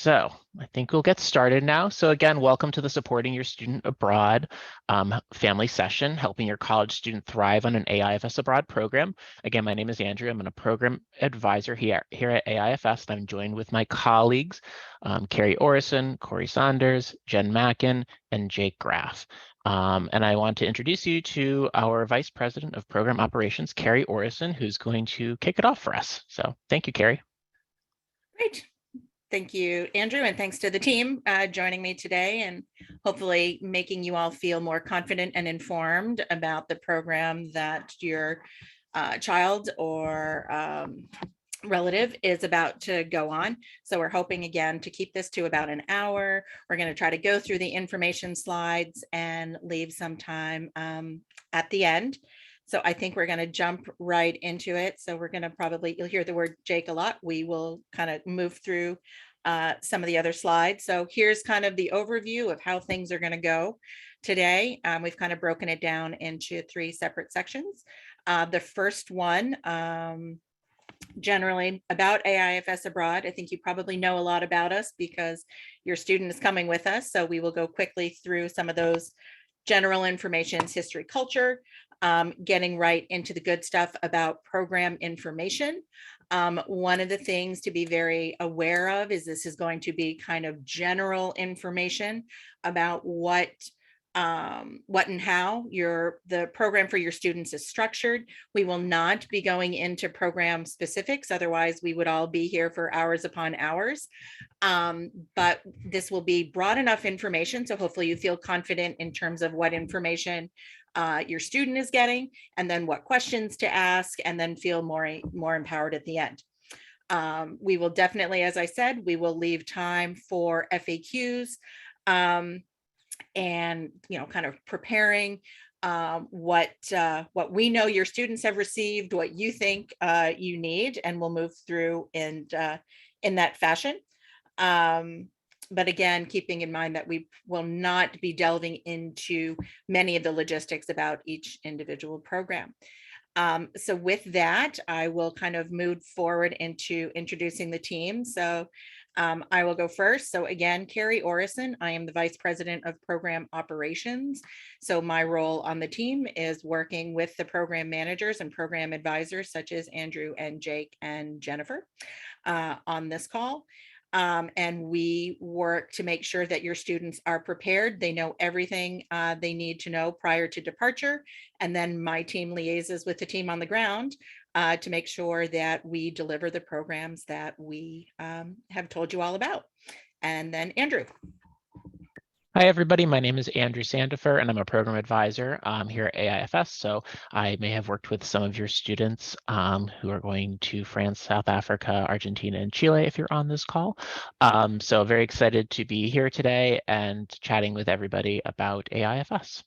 So I think we'll get started now. So again, welcome to the Supporting Your Student Abroad family session, helping your college student thrive on an AIFS Abroad program. Again, my name is Andrew. I'm a program advisor here at AIFS, and I'm joined with my colleagues, Carrie Orison, Corey Saunders, Jen Mackin, and Jake Graff. And I want to introduce you to our Vice President of Program Operations, Carrie Orison, who's going to kick it off for us. So thank you, Carrie. Great. Thank you, Andrew, and thanks to the team joining me today and hopefully making you all feel more confident and informed about the program that your child or relative is about to go on. So we're hoping again to keep this to about an hour. We're going to try to go through the information slides and leave some time at the end. So I think we're going to jump right into it. So we're going to you'll hear the word Jake a lot. We will kind of move through some of the other slides. So here's kind of the overview of how things are going to go today. We've kind of broken it down into 3 separate sections. The first one, generally about AIFS Abroad. I think you probably know a lot about us because your student is coming with us. So we will go quickly through some of those general information, history, culture, getting right into the good stuff about program information. One of the things to be very aware of is this is going to be kind of general information about what and how the program for your students is structured. We will not be going into program specifics, otherwise we would all be here for hours upon hours. But this will be broad enough information, so hopefully you feel confident in terms of what information your student is getting, and then what questions to ask, and then feel more empowered at the end. We will definitely, as I said, we will leave time for FAQs. And kind of preparing what we know your students have received, what you think you need, and we'll move through in that fashion. But again, keeping in mind that we will not be delving into many of the logistics about each individual program. So with that, I will kind of move forward into introducing the team. So I will go first. So again, Carrie Orison, I am the Vice President of Program Operations. So my role on the team is working with the program managers and program advisors such as Andrew and Jake and Jennifer on this call. And we work to make sure that your students are prepared. They know everything they need to know prior to departure. And then my team liaises with the team on the ground to make sure that we deliver the programs that we have told you all about. And then Andrew. Hi, everybody. My name is Andrew Sandifer, and I'm a program advisor here at AIFS. So I may have worked with some of your students who are going to France, South Africa, Argentina, and Chile if you're on this call. So very excited to be here today and chatting with everybody about AIFS.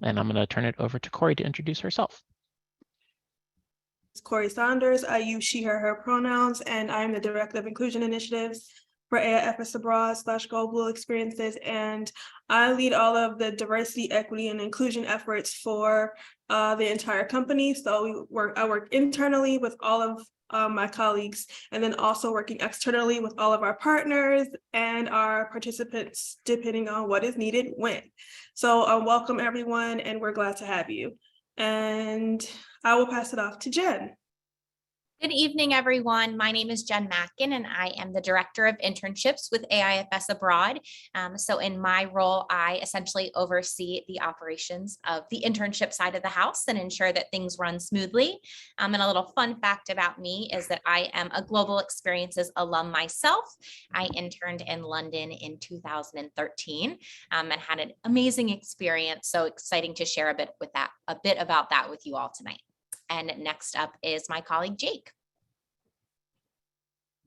And I'm going to turn it over to Corey to introduce herself. Corey Saunders. I use she, her pronouns, and I'm the Director of Inclusion Initiatives for AIFS Abroad / Global Experiences, and I lead all of the diversity, equity, and inclusion efforts for the entire company. So I work internally with all of my colleagues, and then also working externally with all of our partners and our participants, depending on what is needed when. So welcome everyone, and we're glad to have you. And I will pass it off to Jen. Good evening, everyone. My name is Jen Mackin, and I am the Director of Internships with AIFS Abroad. So in my role, I essentially oversee the operations of the internship side of the house and ensure that things run smoothly. And a little fun fact about me is that I am a Global Experiences alum myself. I interned in London in 2013 and had an amazing experience. So exciting to share a bit about that with you all tonight. And next up is my colleague, Jake.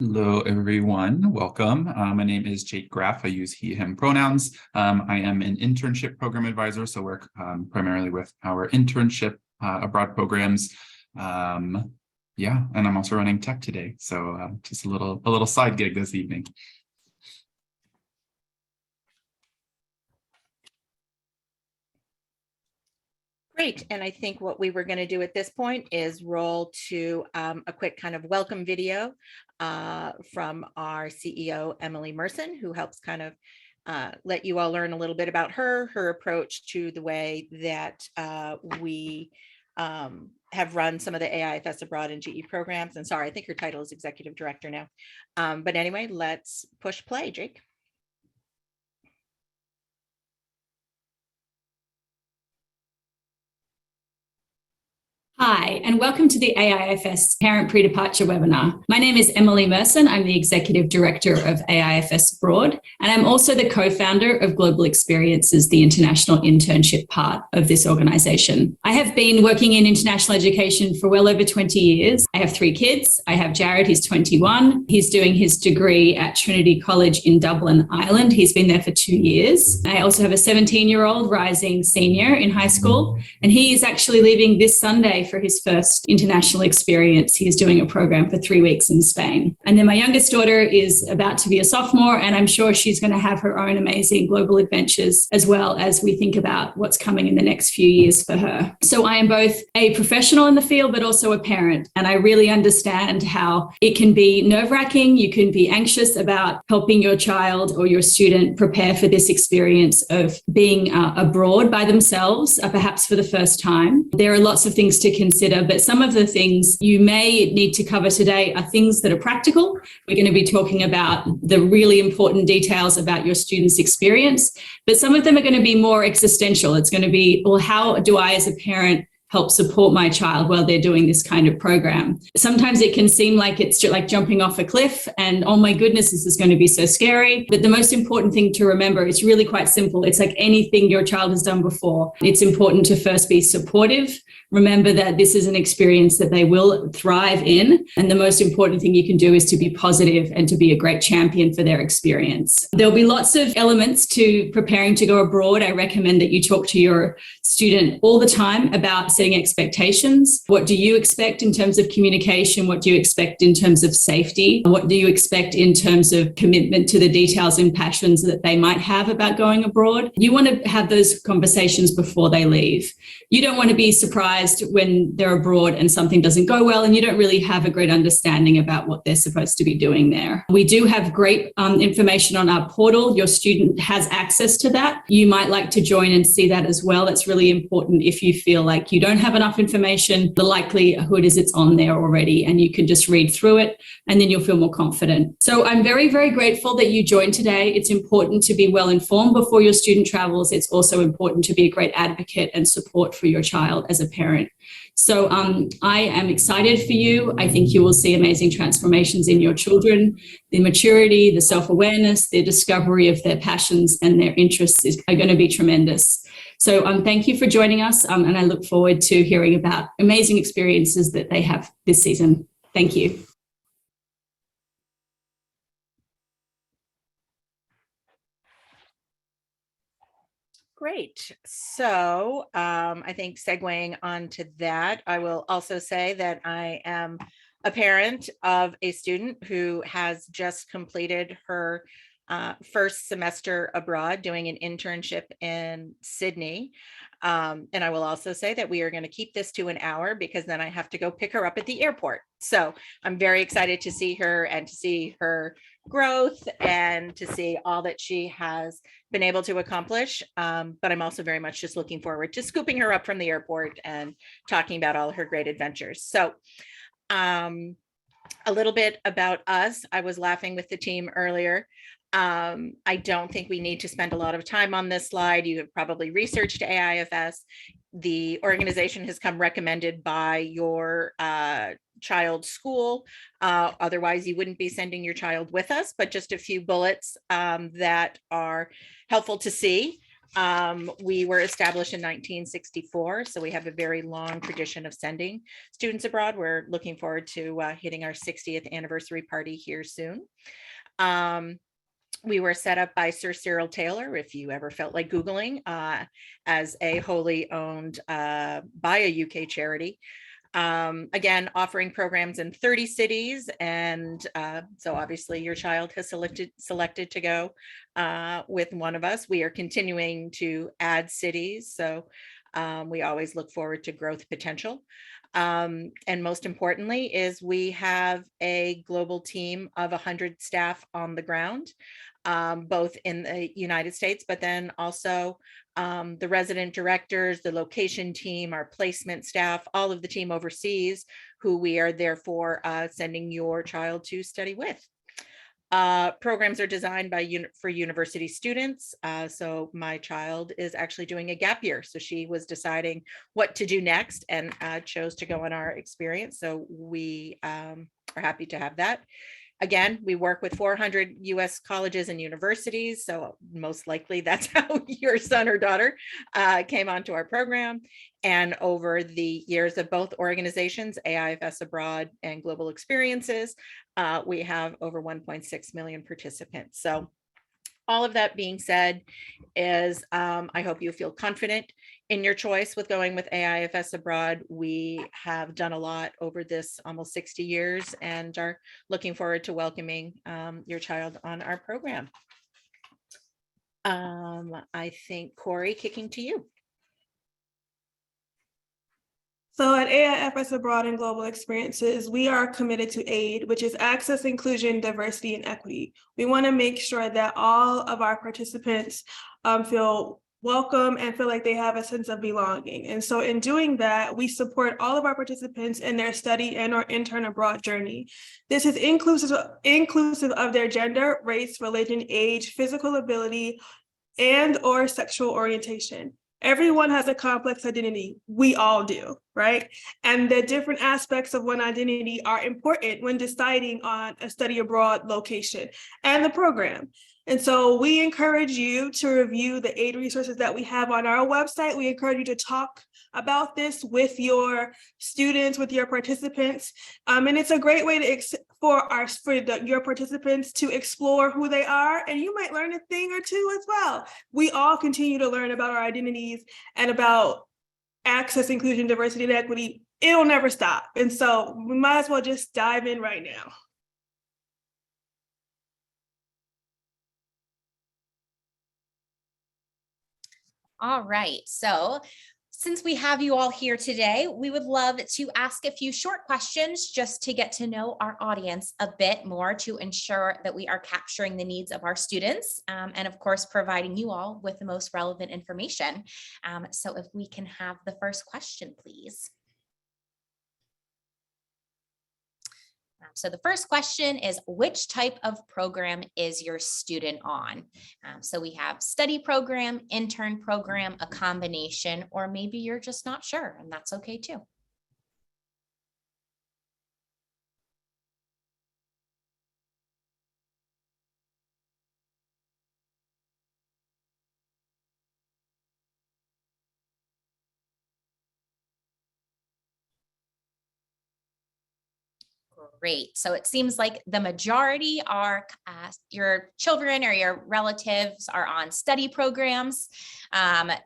Hello, everyone. Welcome. My name is Jake Graff. I use he, him pronouns. I am an internship program advisor, so work primarily with our internship abroad programs. And I'm also running tech today. So just a little side gig this evening. Great. And I think what we were going to do at this point is roll to a quick kind of welcome video from our CEO, Emily Merson, who helps kind of let you all learn a little bit about her approach to the way that we have run some of the AIFS Abroad and GE programs. And sorry, I think her title is Executive Director now. But anyway, let's push play, Jake. Hi, and welcome to the AIFS Parent Pre-Departure webinar. My name is Emily Merson. I'm the Executive Director of AIFS Abroad, and I'm also the co-founder of Global Experiences, the international internship part of this organization. I have been working in international education for well over 20 years. I have 3 kids. I have Jared, he's 21. He's doing his degree at Trinity College in Dublin, Ireland. He's been there for 2 years. I also have a 17-year-old rising senior in high school, and he is actually leaving this Sunday for his first international experience. He is doing a program for 3 weeks in Spain. And then my youngest daughter is about to be a sophomore, and I'm sure she's going to have her own amazing global adventures as well as we think about what's coming in the next few years for her. So I am both a professional in the field, but also a parent. And I really understand how it can be nerve-wracking. You can be anxious about helping your child or your student prepare for this experience of being abroad by themselves, perhaps for the first time. There are lots of things to consider, but some of the things you may need to cover today are things that are practical. We're going to be talking about the really important details about your student's experience, but some of them are going to be more existential. It's going to be, well, how do I as a parent help support my child while they're doing this kind of program? Sometimes it can seem like it's like jumping off a cliff and, oh my goodness, this is going to be so scary. But the most important thing to remember is really quite simple. It's like anything your child has done before. It's important to first be supportive. Remember that this is an experience that they will thrive in. And the most important thing you can do is to be positive and to be a great champion for their experience. There'll be lots of elements to preparing to go abroad. I recommend that you talk to your student all the time about setting expectations. What do you expect in terms of communication? What do you expect in terms of safety? What do you expect in terms of commitment to the details and passions that they might have about going abroad? You want to have those conversations before they leave. You don't want to be surprised when they're abroad and something doesn't go well and you don't really have a great understanding about what they're supposed to be doing there. We do have great information on our portal. Your student has access to that. You might like to join and see that as well. It's really important. If you feel like you don't have enough information, the likelihood is it's on there already and you can just read through it and then you'll feel more confident. So I'm very, very grateful that you joined today. It's important to be well informed before your student travels. It's also important to be a great advocate and support for your child as a parent. So I am excited for you. I think you will see amazing transformations in your children. The maturity, the self-awareness, the discovery of their passions and their interests are going to be tremendous. So thank you for joining us. And I look forward to hearing about amazing experiences that they have this season. Thank you. Great. So I think segueing onto that, I will also say that I am a parent of a student who has just completed her first semester abroad doing an internship in Sydney. And I will also say that we are going to keep this to an hour because then I have to go pick her up at the airport. So I'm very excited to see her and to see her growth and to see all that she has been able to accomplish. But I'm also very much just looking forward to scooping her up from the airport and talking about all her great adventures. So a little bit about us. I was laughing with the team earlier. I don't think we need to spend a lot of time on this slide. You have probably researched AIFS. The organization has come recommended by your child's school. Otherwise, you wouldn't be sending your child with us, but just a few bullets that are helpful to see. We were established in 1964, so we have a very long tradition of sending students abroad. We're looking forward to hitting our 60th anniversary party here soon. We were set up by Sir Cyril Taylor, if you ever felt like Googling, as a wholly owned by a UK charity. Again, offering programs in 30 cities. And so obviously your child has selected to go with one of us. We are continuing to add cities. So We always look forward to growth potential. And most importantly is we have a global team of 100 staff on the ground, both in the United States, but then also the resident directors, the location team, our placement staff, all of the team overseas, who we are therefore sending your child to study with. Programs are designed for university students. So my child is actually doing a gap year. So she was deciding what to do next and chose to go on our experience. So we are happy to have that. Again, we work with 400 US colleges and universities. So most likely that's how your son or daughter came onto our program. And over the years of both organizations, AIFS Abroad and Global Experiences, we have over 1.6 million participants. So all of that being said is I hope you feel confident in your choice with going with AIFS Abroad. We have done a lot over this almost 60 years and are looking forward to welcoming your child on our program. I think Corey, kicking to you. So at AIFS Abroad and Global Experiences, we are committed to AID, which is access, inclusion, diversity, and equity. We want to make sure that all of our participants feel welcome and feel like they have a sense of belonging. And so in doing that, we support all of our participants in their study and or intern abroad journey. This is inclusive of their gender, race, religion, age, physical ability, and or sexual orientation. Everyone has a complex identity. We all do, right? And the different aspects of one identity are important when deciding on a study abroad location and the program. And so we encourage you to review the AID resources that we have on our website. We encourage you to talk about this with your students, with your participants. And it's a great way to your participants to explore who they are, and you might learn a thing or two as well. We all continue to learn about our identities and about access, inclusion, diversity, and equity. It'll never stop. And so we might as well just dive in right now. All right, so since we have you all here today, we would love to ask a few short questions just to get to know our audience a bit more to ensure that we are capturing the needs of our students and of course, providing you all with the most relevant information. So if we can have the first question, please. So the first question is, which type of program is your student on? So we have study program, intern program, a combination, or maybe you're just not sure, and that's okay too. Great. So it seems like the majority are your children or your relatives are on study programs.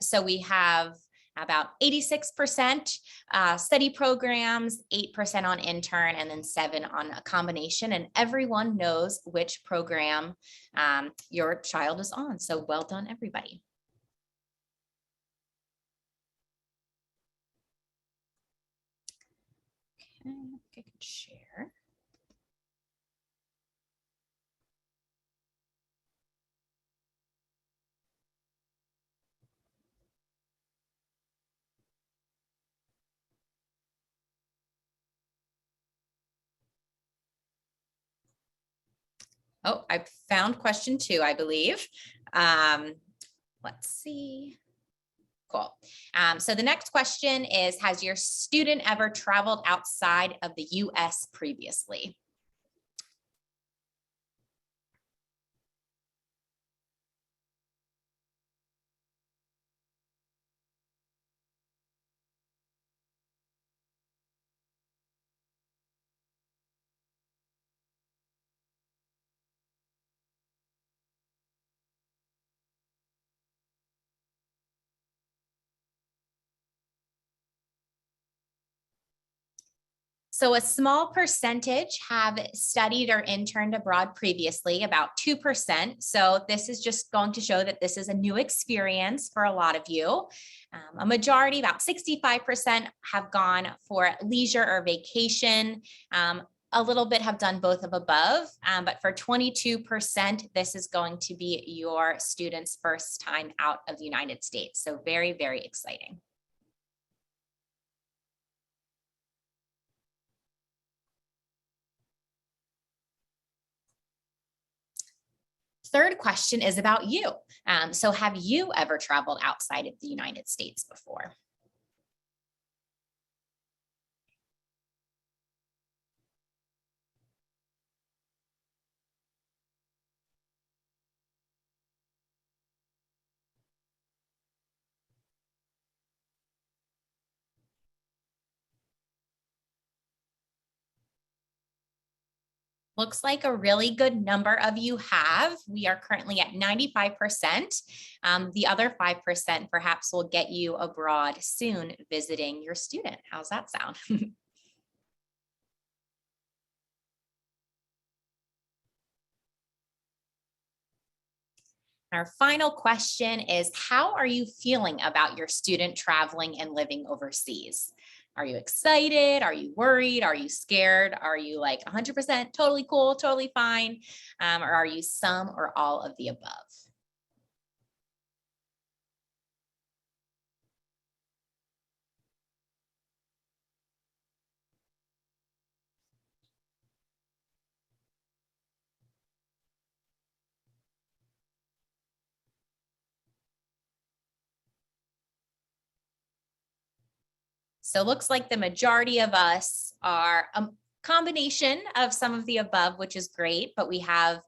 So we have about 86% study programs, 8% on intern, and then 7% on a combination. And everyone knows which program your child is on. So well done, everybody. Okay, I can share. Oh, I found question 2, I believe. Let's see. Cool. So the next question is, has your student ever traveled outside of the US previously? So a small percentage have studied or interned abroad previously, about 2%. So this is just going to show that this is a new experience for a lot of you. A majority, about 65%, have gone for leisure or vacation. A little bit have done both of above, but for 22%, this is going to be your students' first time out of the United States. So very, very exciting. Third question is about you. So have you ever traveled outside of the United States before? Looks like a really good number of you have. We are currently at 95%. The other 5% perhaps will get you abroad soon visiting your student. How's that sound? Our final question is, how are you feeling about your student traveling and living overseas? Are you excited? Are you worried? Are you scared? Are you like 100% totally cool, totally fine? Or are you some or all of the above? So it looks like the majority of us are a combination of some of the above, which is great, but we have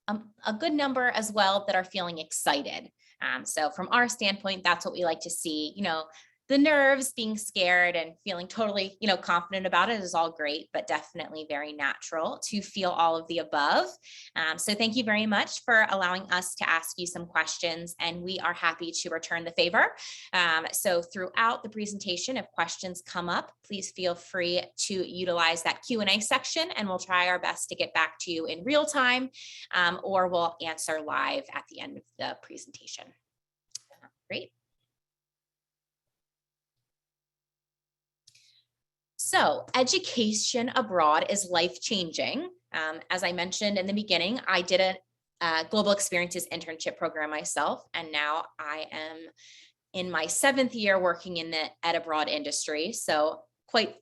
a good number as well that are feeling excited. So from our standpoint, that's what we like to see. You know, the nerves, being scared and feeling totally, confident about it is all great, but definitely very natural to feel all of the above. So thank you very much for allowing us to ask you some questions, and we are happy to return the favor. So throughout the presentation, if questions come up, please feel free to utilize that Q&A section, and we'll try our best to get back to you in real time, or we'll answer live at the end of the presentation. Great. So education abroad is life-changing. As I mentioned in the beginning, I did a global experiences internship program myself, and now I am in my 7th year working in the ed abroad industry. So quite,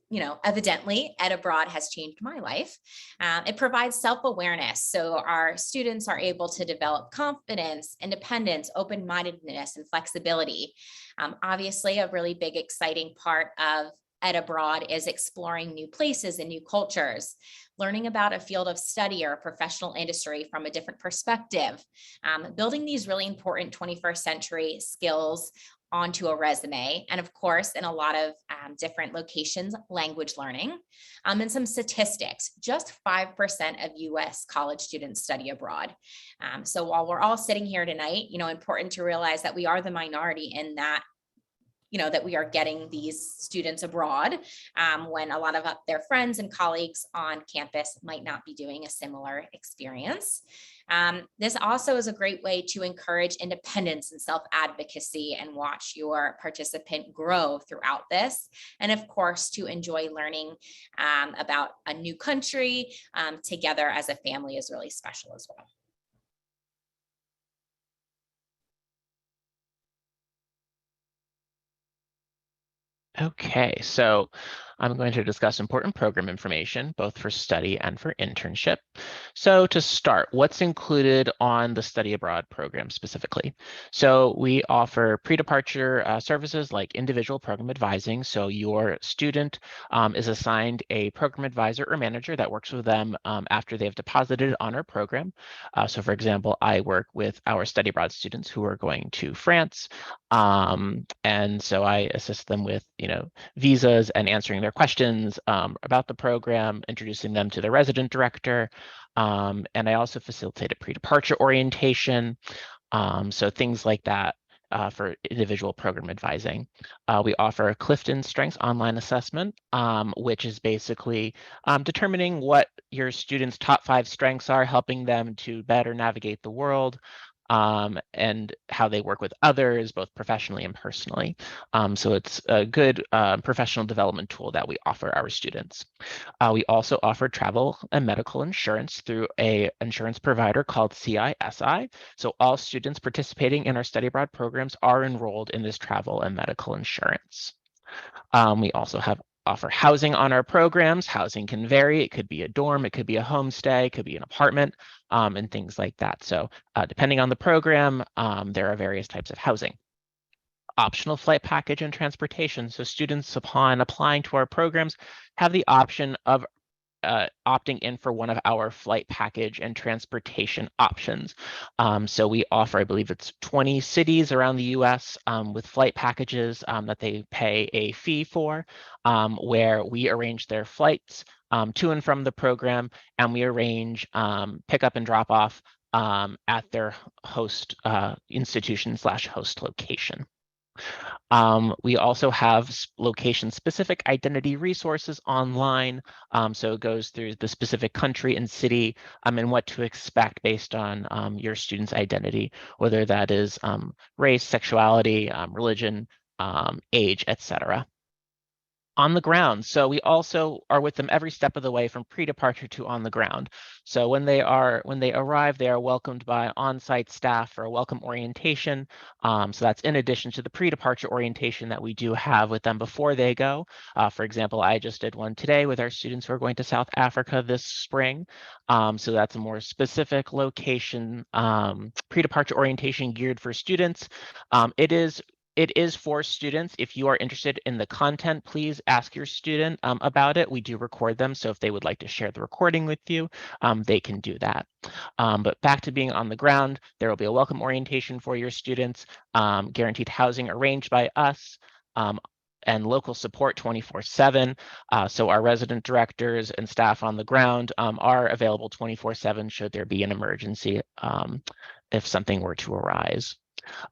evidently, ed abroad has changed my life. It provides self-awareness. So our students are able to develop confidence, independence, open-mindedness, and flexibility. Obviously, a really big, exciting part of ed abroad is exploring new places and new cultures, learning about a field of study or a professional industry from a different perspective, building these really important 21st century skills onto a resume. And of course, in a lot of different locations, language learning, and some statistics, just 5% of US college students study abroad. So while we're all sitting here tonight, important to realize that we are the minority in that, that we are getting these students abroad, when a lot of their friends and colleagues on campus might not be doing a similar experience. This also is a great way to encourage independence and self-advocacy and watch your participant grow throughout this. And of course, to enjoy learning about a new country together as a family is really special as well. Okay, so I'm going to discuss important program information, both for study and for internship. So to start, what's included on the study abroad program specifically? So we offer pre-departure services like individual program advising. So your student is assigned a program advisor or manager that works with them after they've deposited on our program. So for example, I work with our study abroad students who are going to France. And so I assist them with, visas and answering their questions about the program, introducing them to the resident director. And I also facilitate a pre-departure orientation. So things like that. for individual program advising. We offer a Clifton Strengths online assessment, which is basically determining what your students' top 5 strengths are, helping them to better navigate the world, and how they work with others, both professionally and personally. So it's a good professional development tool that we offer our students. We also offer travel and medical insurance through a insurance provider called CISI. So all students participating in our study abroad programs are enrolled in this travel and medical insurance. We also offer housing on our programs. Housing can vary. It could be a dorm, it could be a homestay, it could be an apartment, and things like that. So depending on the program, there are various types of housing. Optional flight package and transportation. So students, upon applying to our programs, have the option of opting in for one of our flight package and transportation options. So we offer, I believe it's 20 cities around the US with flight packages that they pay a fee for, where we arrange their flights to and from the program, and we arrange pickup and drop off at their host institution/host location. We also have location-specific identity resources online. So it goes through the specific country and city and what to expect based on your student's identity, whether that is race, sexuality, religion, age, etc. On the ground. So we also are with them every step of the way from pre-departure to on the ground. So when they arrive, they are welcomed by on-site staff for a welcome orientation. So that's in addition to the pre-departure orientation that we do have with them before they go. For example, I just did one today with our students who are going to South Africa this spring. So that's a more specific location, pre-departure orientation geared for students. It is for students. If you are interested in the content, please ask your student about it. We do record them, so if they would like to share the recording with you, they can do that. But back to being on the ground, there will be a welcome orientation for your students, guaranteed housing arranged by us, and local support 24/7. So our resident directors and staff on the ground are available 24/7 should there be an emergency if something were to arise.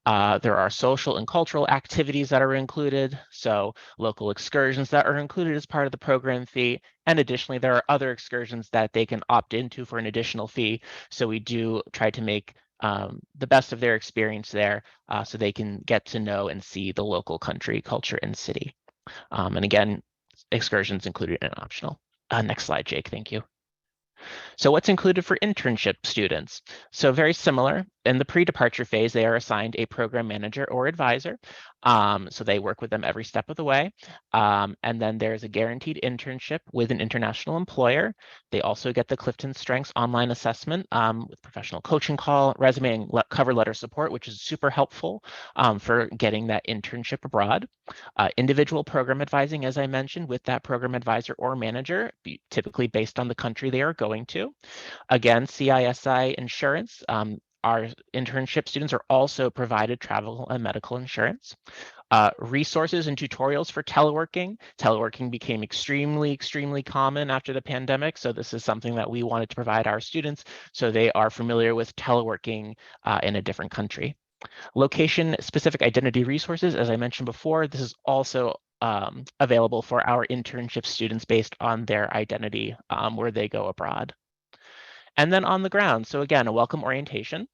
There are social and cultural activities that are included, so local excursions that are included as part of the program fee, and additionally there are other excursions that they can opt into for an additional fee, so we do try to make the best of their experience there so they can get to know and see the local country, culture, and city. And again, excursions included and optional. Next slide, Jake, thank you. So what's included for internship students? So very similar. In the pre-departure phase, they are assigned a program manager or advisor. So they work with them every step of the way. And then there's a guaranteed internship with an international employer. They also get the Clifton Strengths online assessment with professional coaching call, resume, and cover letter support, which is super helpful for getting that internship abroad. Individual program advising, as I mentioned, with that program advisor or manager, typically based on the country they are going to. Again, CISI insurance. Our internship students are also provided travel and medical insurance. Resources and tutorials for teleworking. Teleworking became extremely common after the pandemic, so this is something that we wanted to provide our students so they are familiar with teleworking in a different country. Location-specific identity resources, as I mentioned before, this is also available for our internship students based on their identity where they go abroad. And then on the ground, so again, a welcome orientation.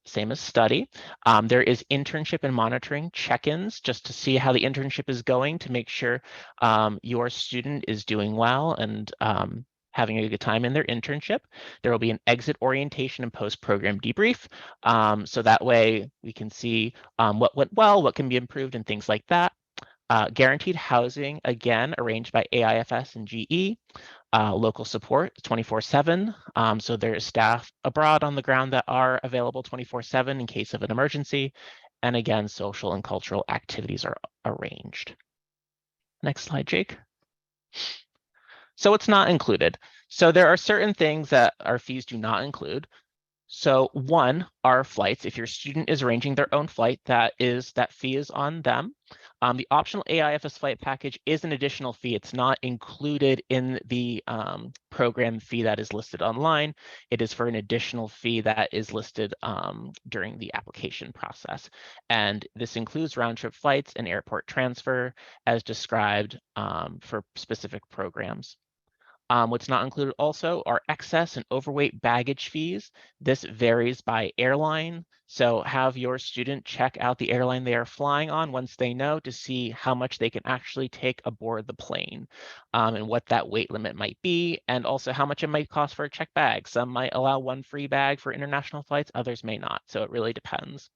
Same as study. There is internship and monitoring check-ins just to see how the internship is going to make sure your student is doing well and having a good time in their internship. There will be an exit orientation and post-program debrief. So that way we can see what went well, what can be improved, and things like that. Guaranteed housing, again, arranged by AIFS and GE. Local support 24/7. So there is staff abroad on the ground that are available 24/7 in case of an emergency. And again, social and cultural activities are arranged. Next slide, Jake. So it's not included. So there are certain things that our fees do not include. So one are flights. If your student is arranging their own flight, that fee is on them. The optional AIFS flight package is an additional fee. It's not included in the program fee that is listed online. It is for an additional fee that is listed during the application process. And this includes round-trip flights and airport transfer as described for specific programs. What's not included also are excess and overweight baggage fees. This varies by airline. So have your student check out the airline they are flying on once they know to see how much they can actually take aboard the plane and what that weight limit might be, and also how much it might cost for a checked bag. Some might allow one free bag for international flights, others may not. So it really depends.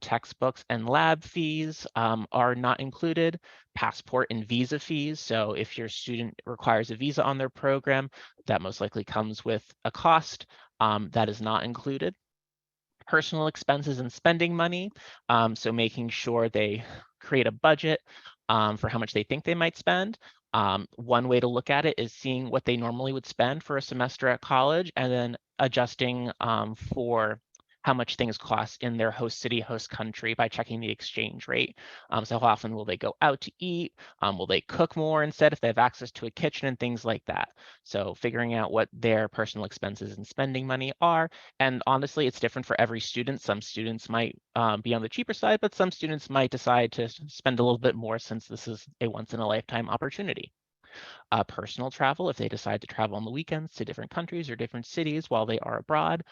Textbooks and lab fees are not included. Passport and visa fees. So if your student requires a visa on their program, that most likely comes with a cost that is not included. Personal expenses and spending money. So making sure they create a budget for how much they think they might spend. One way to look at it is seeing what they normally would spend for a semester at college and then adjusting for how much things cost in their host city, host country by checking the exchange rate. So how often will they go out to eat? Will they cook more instead if they have access to a kitchen and things like that? So figuring out what their personal expenses and spending money are. And honestly, it's different for every student. Some students might be on the cheaper side, but some students might decide to spend a little bit more since this is a once in a lifetime opportunity. Personal travel, if they decide to travel on the weekends to different countries or different cities while they are abroad,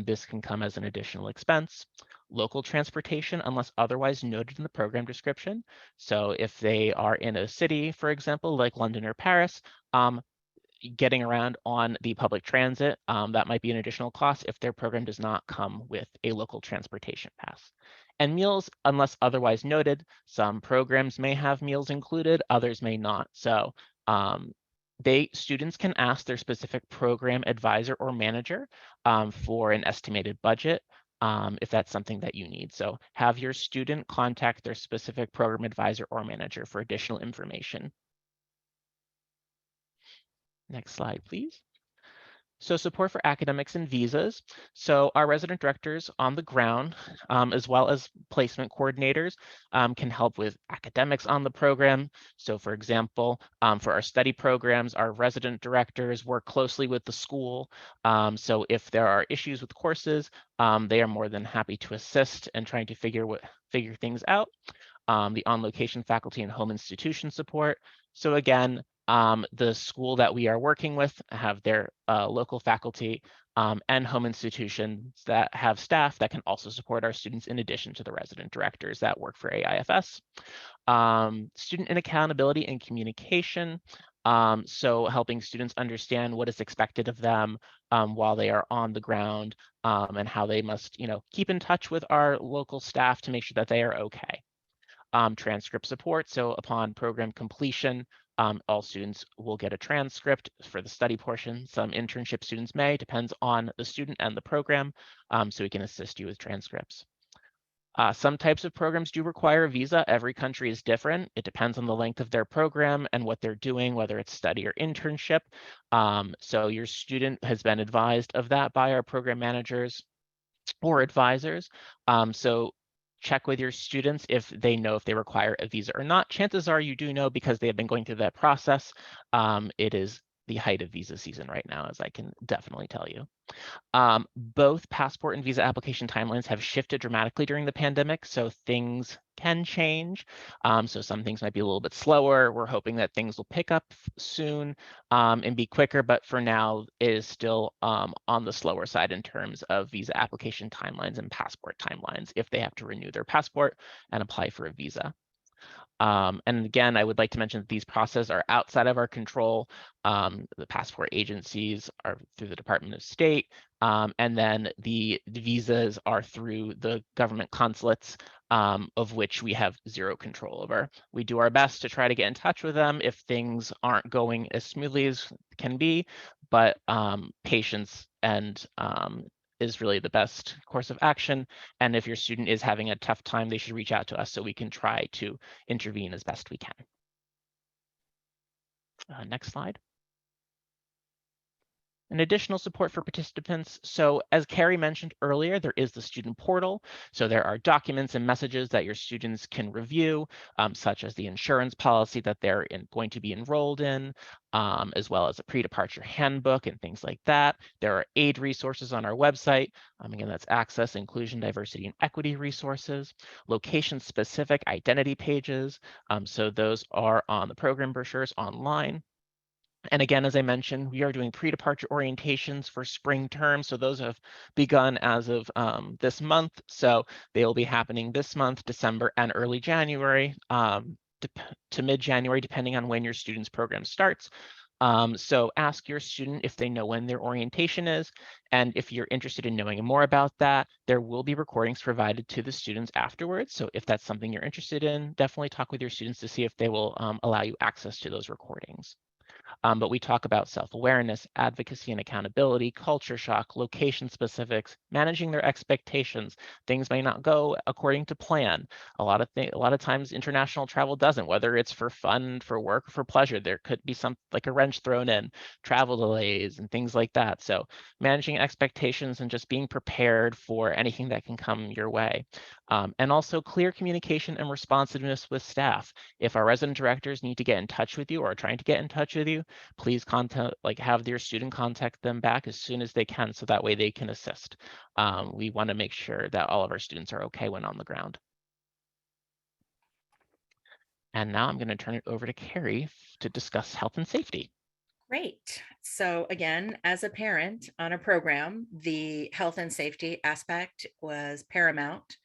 this can come as an additional expense. Local transportation, unless otherwise noted in the program description. So if they are in a city, for example, like London or Paris, getting around on the public transit, that might be an additional cost if their program does not come with a local transportation pass. And meals, unless otherwise noted, some programs may have meals included, others may not. So students can ask their specific program advisor or manager for an estimated budget if that's something that you need. So have your student contact their specific program advisor or manager for additional information. Next slide, please. So support for academics and visas. So our resident directors on the ground, as well as placement coordinators, can help with academics on the program. So for example, for our study programs, our resident directors work closely with the school. So if there are issues with courses, they are more than happy to assist in trying to figure things out. The on-location faculty and home institution support. So again, the school that we are working with have their local faculty and home institutions that have staff that can also support our students in addition to the resident directors that work for AIFS. Student and accountability and communication. So helping students understand what is expected of them while they are on the ground and how they must, keep in touch with our local staff to make sure that they are okay. Transcript support. So upon program completion, all students will get a transcript for the study portion. Some internship students may, depends on the student and the program, so we can assist you with transcripts. Some types of programs do require a visa. Every country is different. It depends on the length of their program and what they're doing, whether it's study or internship. So your student has been advised of that by our program managers or advisors. So check with your students if they know if they require a visa or not. Chances are you do know because they have been going through that process. It is the height of visa season right now, as I can definitely tell you. Both passport and visa application timelines have shifted dramatically during the pandemic, so things can change. So some things might be a little bit slower. We're hoping that things will pick up soon and be quicker, but for now it is still on the slower side in terms of visa application timelines and passport timelines if they have to renew their passport and apply for a visa. And again, I would like to mention that these processes are outside of our control. The passport agencies are through the Department of State, and then the visas are through the government consulates, of which we have zero control over. We do our best to try to get in touch with them if things aren't going as smoothly as can be, but patience and is really the best course of action. And if your student is having a tough time, they should reach out to us so we can try to intervene as best we can. Next slide. and additional support for participants. So as Carrie mentioned earlier, there is the student portal. So there are documents and messages that your students can review, such as the insurance policy that they're going to be enrolled in, as well as a pre-departure handbook and things like that. There are aid resources on our website. Again, that's access, inclusion, diversity, and equity resources, location-specific identity pages. So those are on the program brochures online. And again, as I mentioned, we are doing pre-departure orientations for spring term. So those have begun as of this month. So they will be happening this month, December, and early January to mid-January, depending on when your student's program starts. So ask your student if they know when their orientation is. And if you're interested in knowing more about that, there will be recordings provided to the students afterwards. So if that's something you're interested in, definitely talk with your students to see if they will allow you access to those recordings. But we talk about self-awareness, advocacy and accountability, culture shock, location specifics, managing their expectations. Things may not go according to plan. A lot of times international travel doesn't, whether it's for fun, for work, or for pleasure. There could be some like a wrench thrown in, travel delays and things like that. So managing expectations and just being prepared for anything that can come your way. And also clear communication and responsiveness with staff. If our resident directors need to get in touch with you or are trying to get in touch with you, please have your student contact them back as soon as they can, so that way they can assist. We want to make sure that all of our students are okay when on the ground. And now I'm going to turn it over to Carrie to discuss health and safety. Great. So again, as a parent on a program, the health and safety aspect was paramount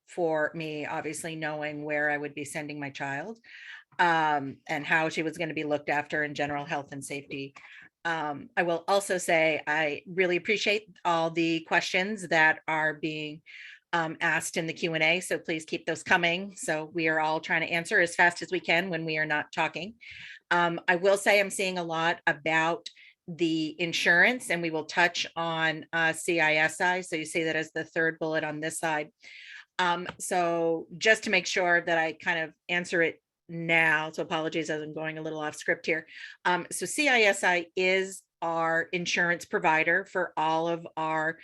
for me, obviously knowing where I would be sending my child and how she was going to be looked after in general health and safety. I will also say I really appreciate all the questions that are being asked in the Q&A. So please keep those coming. So we are all trying to answer as fast as we can when we are not talking. I will say I'm seeing a lot about the insurance, and we will touch on CISI. So you see that as the third bullet on this side. So just to make sure that I kind of answer it now, so apologies as I'm going a little off script here. So CISI is our insurance provider for all of our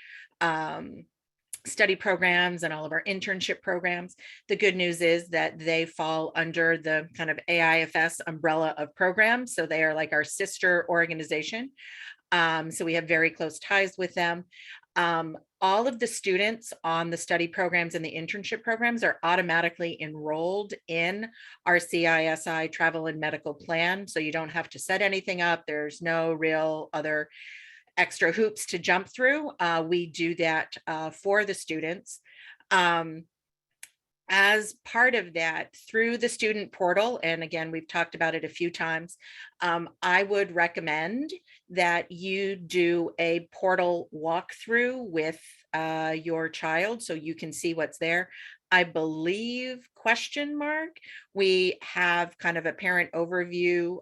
study programs and all of our internship programs. The good news is that they fall under the kind of AIFS umbrella of programs. So they are like our sister organization. So we have very close ties with them. All of the students on the study programs and the internship programs are automatically enrolled in our CISI travel and medical plan. So you don't have to set anything up. There's no real other extra hoops to jump through. We do that for the students. As part of that, through the student portal, and again, we've talked about it a few times, I would recommend that you do a portal walkthrough with your child so you can see what's there. I believe, ? We have kind of a parent overview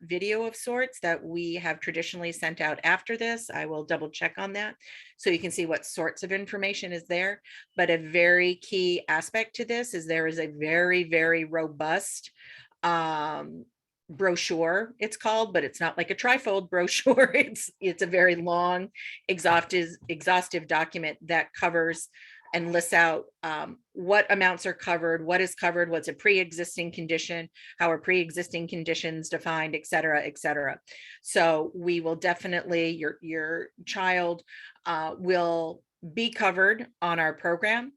video of sorts that we have traditionally sent out after this. I will double check on that so you can see what sorts of information is there. But a very key aspect to this is there is a very, very robust brochure, it's called, but it's not like a trifold brochure. It's a very long, exhaustive document that covers and lists out what amounts are covered, what is covered, what's a pre-existing condition, how are pre-existing conditions defined, et cetera, et cetera. So we will definitely, your child will be covered on our program.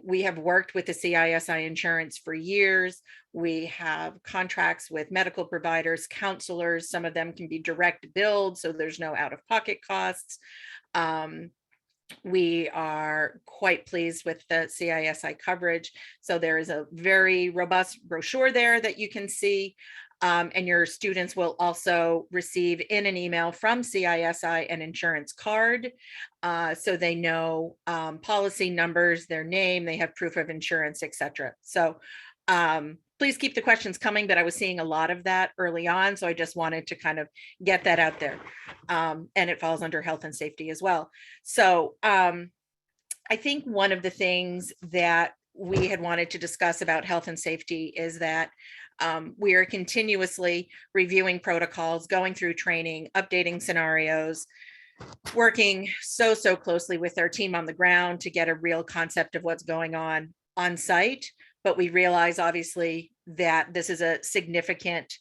We have worked with the CISI insurance for years. We have contracts with medical providers, counselors. Some of them can be direct billed, so there's no out-of-pocket costs. We are quite pleased with the CISI coverage. So there is a very robust brochure there that you can see. And your students will also receive in an email from CISI an insurance card. So they know policy numbers, their name, they have proof of insurance, et cetera. So please keep the questions coming, but I was seeing a lot of that early on. So I just wanted to kind of get that out there. And it falls under health and safety as well. So I think one of the things that we had wanted to discuss about health and safety is that We are continuously reviewing protocols, going through training, updating scenarios, working so closely with our team on the ground to get a real concept of what's going on site. But we realize obviously that this is a significant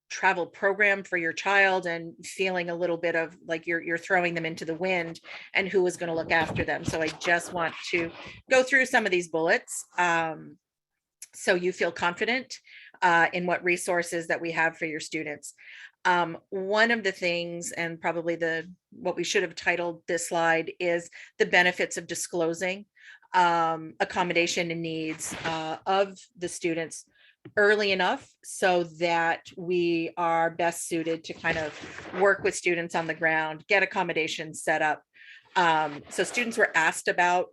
travel program for your child, and feeling a little bit of like you're throwing them into the wind, and who is going to look after them. So I just want to go through some of these bullets so you feel confident in what resources that we have for your students. One of the things, and probably what we should have titled this slide, is the benefits of disclosing accommodation and needs of the students early enough so that we are best suited to kind of work with students on the ground, get accommodations set up. So students were asked about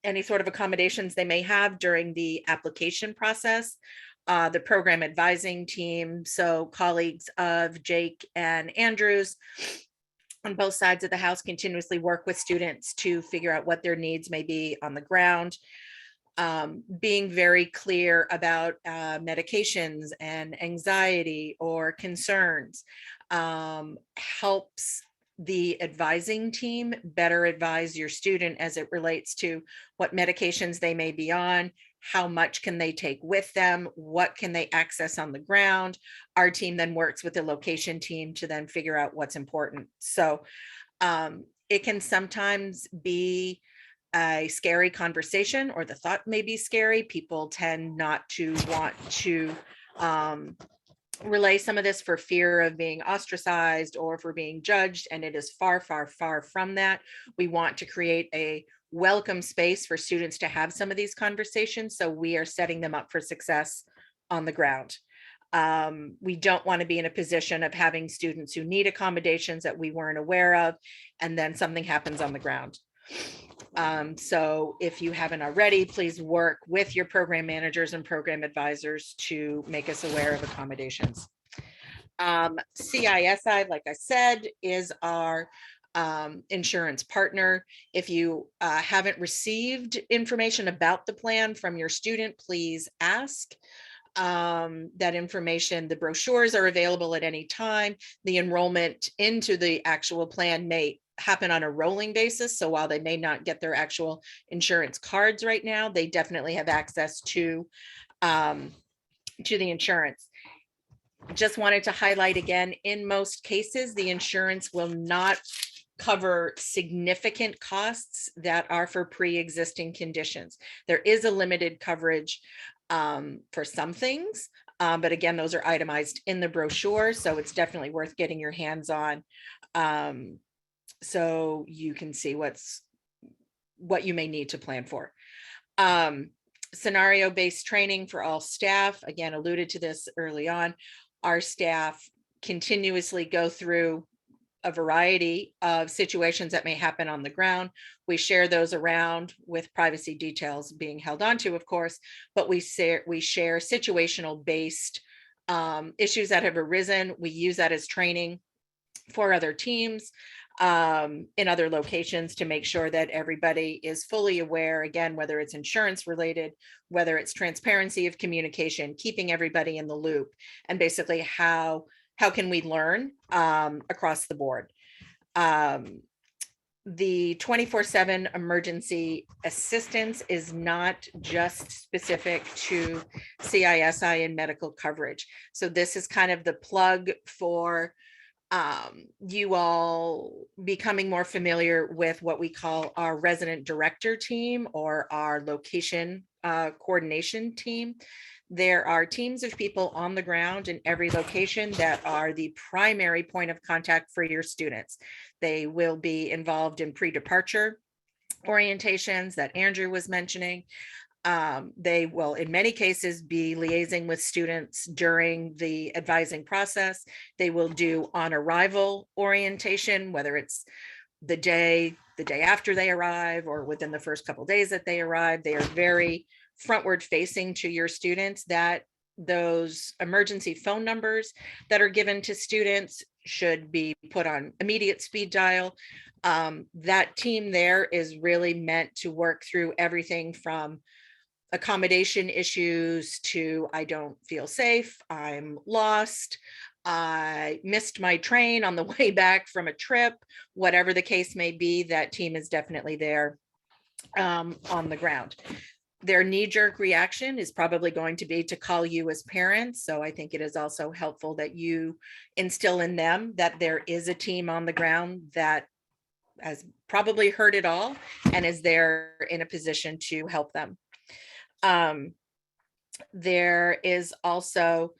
any sort of accommodations they may have during the application process. The program advising team, so colleagues of Jake and Andrews on both sides of the house, continuously work with students to figure out what their needs may be on the ground. Being very clear about medications and anxiety or concerns helps the advising team better advise your student as it relates to what medications they may be on, how much can they take with them, what can they access on the ground. Our team then works with the location team to then figure out what's important. So it can sometimes be a scary conversation, or the thought may be scary. People tend not to want to relay some of this for fear of being ostracized or for being judged, and it is far from that. We want to create a welcome space for students to have some of these conversations, so we are setting them up for success on the ground. We don't want to be in a position of having students who need accommodations that we weren't aware of, and then something happens on the ground. So if you haven't already, please work with your program managers and program advisors to make us aware of accommodations. CISI, like I said, is our insurance partner. If you haven't received information about the plan from your student, please ask. That information, the brochures are available at any time. The enrollment into the actual plan may happen on a rolling basis. So while they may not get their actual insurance cards right now, they definitely have access to the insurance. Just wanted to highlight again, in most cases, the insurance will not cover significant costs that are for pre-existing conditions. There is a limited coverage for some things, but again, those are itemized in the brochure, so it's definitely worth getting your hands on, so you can see what you may need to plan for. Scenario-based training for all staff, again, alluded to this early on. Our staff continuously go through a variety of situations that may happen on the ground. We share those around with privacy details being held onto, of course, but we share situational based issues that have arisen. We use that as training for other teams in other locations to make sure that everybody is fully aware, again, whether it's insurance related, whether it's transparency of communication, keeping everybody in the loop, and basically how can we learn across the board. The 24/7 emergency assistance is not just specific to CISI and medical coverage. So this is kind of the plug for you all becoming more familiar with what we call our resident director team or our location coordination team. There are teams of people on the ground in every location that are the primary point of contact for your students. They will be involved in pre-departure orientations that Andrew was mentioning. They will, in many cases, be liaising with students during the advising process. They will do on arrival orientation, whether it's the day after they arrive or within the first couple of days that they arrive. They are very frontward facing to your students. That those emergency phone numbers that are given to students should be put on immediate speed dial. That team there is really meant to work through everything from accommodation issues to I don't feel safe, I'm lost, I missed my train on the way back from a trip, whatever the case may be, that team is definitely there on the ground. Their knee-jerk reaction is probably going to be to call you as parents. So I think it is also helpful that you instill in them that there is a team on the ground that has probably heard it all and is there in a position to help them. There is also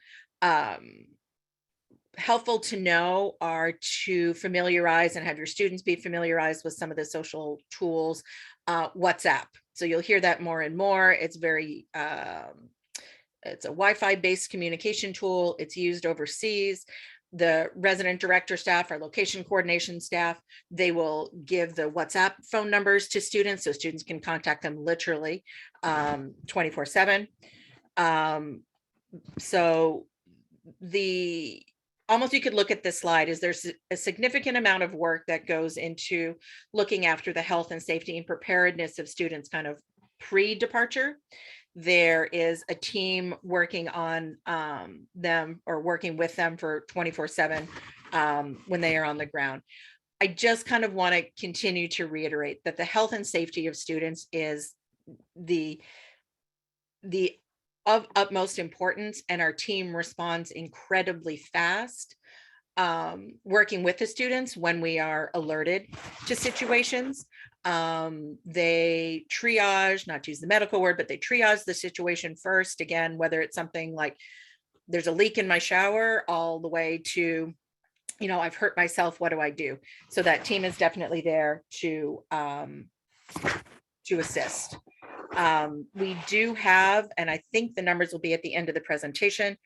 helpful to know are to familiarize and have your students be familiarized with some of the social tools, WhatsApp. So you'll hear that more and more. It's very, it's a Wi-Fi based communication tool. It's used overseas. The resident director staff, our location coordination staff, they will give the WhatsApp phone numbers to students so students can contact them literally 24/7. So the almost you could look at this slide is there's a significant amount of work that goes into looking after the health and safety and preparedness of students kind of pre-departure. There is a team working on them or working with them for 24/7 when they are on the ground. I just kind of want to continue to reiterate that the health and safety of students is the of utmost importance, and our team responds incredibly fast, working with the students when we are alerted to situations. They triage, not to use the medical word, but they triage the situation first. Again, whether it's something like there's a leak in my shower all the way to, you know, I've hurt myself, what do I do? So that team is definitely there to assist. We do have, and I think the numbers will be at the end of the presentation,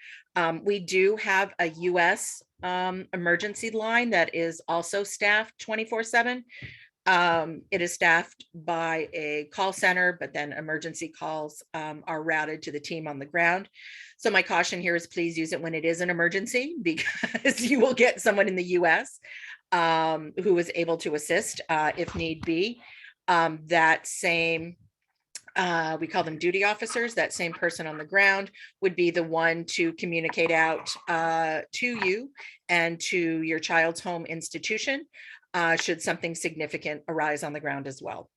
we do have a US emergency line that is also staffed 24/7. It is staffed by a call center, but then emergency calls are routed to the team on the ground. So my caution here is please use it when it is an emergency, because you will get someone in the US who is able to assist if need be. That same we call them duty officers, that same person on the ground would be the one to communicate out to you and to your child's home institution should something significant arise on the ground as well.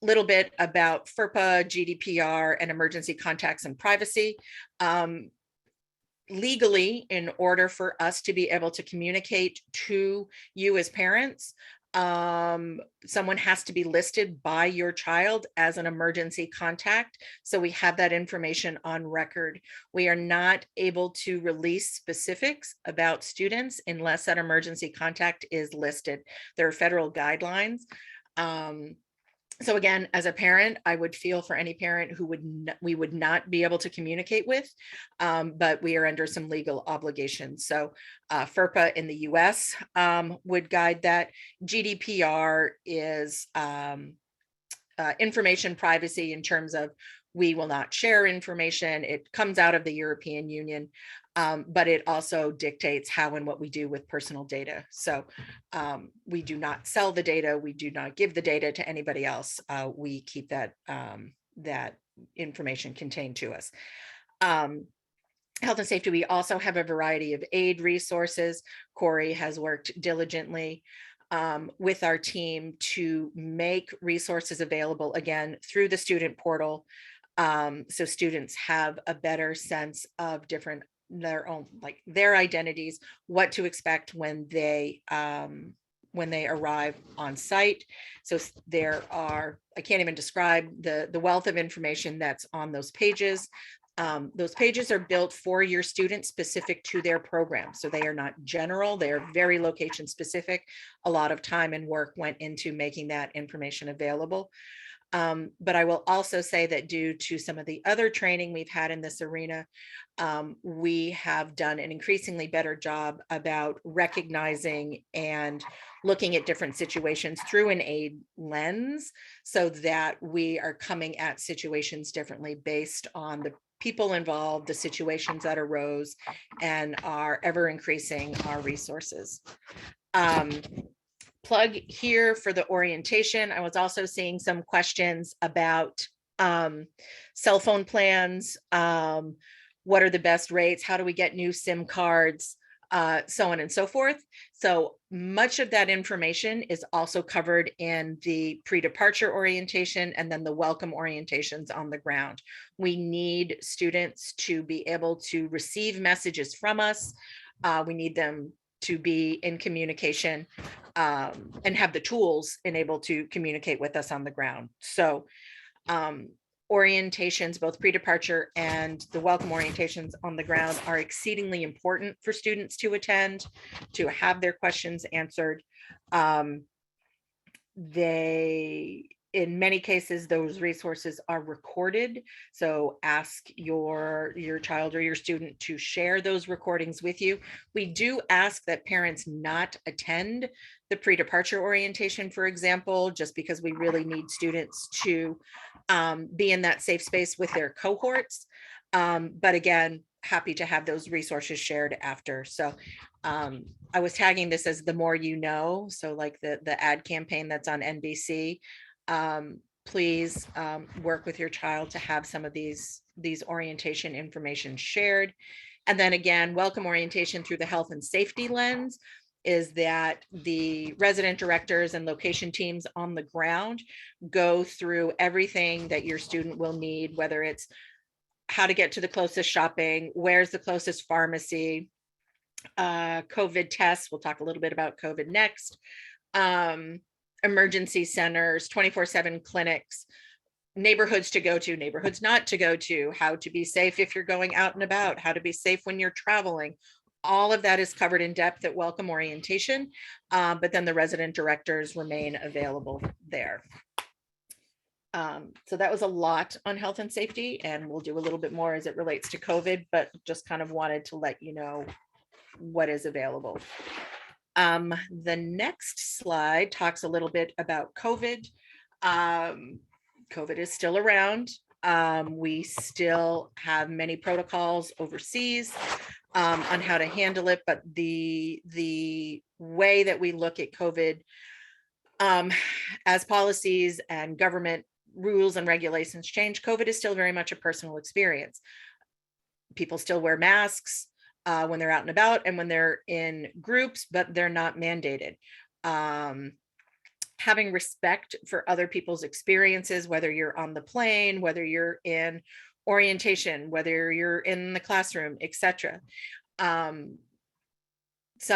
Little bit about FERPA, GDPR, and emergency contacts and privacy. Legally, in order for us to be able to communicate to you as parents, someone has to be listed by your child as an emergency contact. So we have that information on record. We are not able to release specifics about students unless that emergency contact is listed. There are federal guidelines. So again, as a parent, I would feel for any parent who we would not be able to communicate with, but we are under some legal obligations. So FERPA in the US would guide that. GDPR is information privacy in terms of we will not share information. It comes out of the European Union, but it also dictates how and what we do with personal data. So we do not sell the data. We do not give the data to anybody else. We keep that, that information contained to us. Health and safety, we also have a variety of aid resources. Corey has worked diligently with our team to make resources available, again, through the student portal. So students have a better sense of their own, like their identities, what to expect when they arrive on site. So there are, I can't even describe the wealth of information that's on those pages. Those pages are built for your students specific to their program. So they are not general, they are very location specific. A lot of time and work went into making that information available. But I will also say that due to some of the other training we've had in this arena, we have done an increasingly better job about recognizing and looking at different situations through an aid lens so that we are coming at situations differently based on the people involved, the situations that arose, and are ever increasing our resources. Plug here for the orientation. I was also seeing some questions about cell phone plans, what are the best rates, how do we get new SIM cards, so on and so forth. So much of that information is also covered in the pre-departure orientation and then the welcome orientations on the ground. We need students to be able to receive messages from us. We need them to be in communication and have the tools enabled to communicate with us on the ground. So orientations, both pre-departure and the welcome orientations on the ground, are exceedingly important for students to attend, to have their questions answered. In many cases, those resources are recorded. So ask your child or your student to share those recordings with you. We do ask that parents not attend the pre-departure orientation, for example, just because we really need students to be in that safe space with their cohorts. But again, happy to have those resources shared after. So I was tagging this as the more you know. So like the ad campaign that's on NBC. Please work with your child to have some of these orientation information shared. And then again, welcome orientation through the health and safety lens is that the resident directors and location teams on the ground go through everything that your student will need, whether it's how to get to the closest shopping, where's the closest pharmacy, COVID tests. We'll talk a little bit about COVID next. Emergency centers, 24/7 clinics, neighborhoods to go to, neighborhoods not to go to, how to be safe if you're going out and about, how to be safe when you're traveling. All of that is covered in depth at welcome orientation, but then the resident directors remain available there. So that was a lot on health and safety, and we'll do a little bit more as it relates to COVID, but just kind of wanted to let you know what is available. The next slide talks a little bit about COVID. COVID is still around. We still have many protocols overseas on how to handle it, but the way that we look at COVID as policies and government rules and regulations change, COVID is still very much a personal experience. People still wear masks when they're out and about and when they're in groups, but they're not mandated. Having respect for other people's experiences, whether you're on the plane, whether you're in orientation, whether you're in the classroom, etc. Some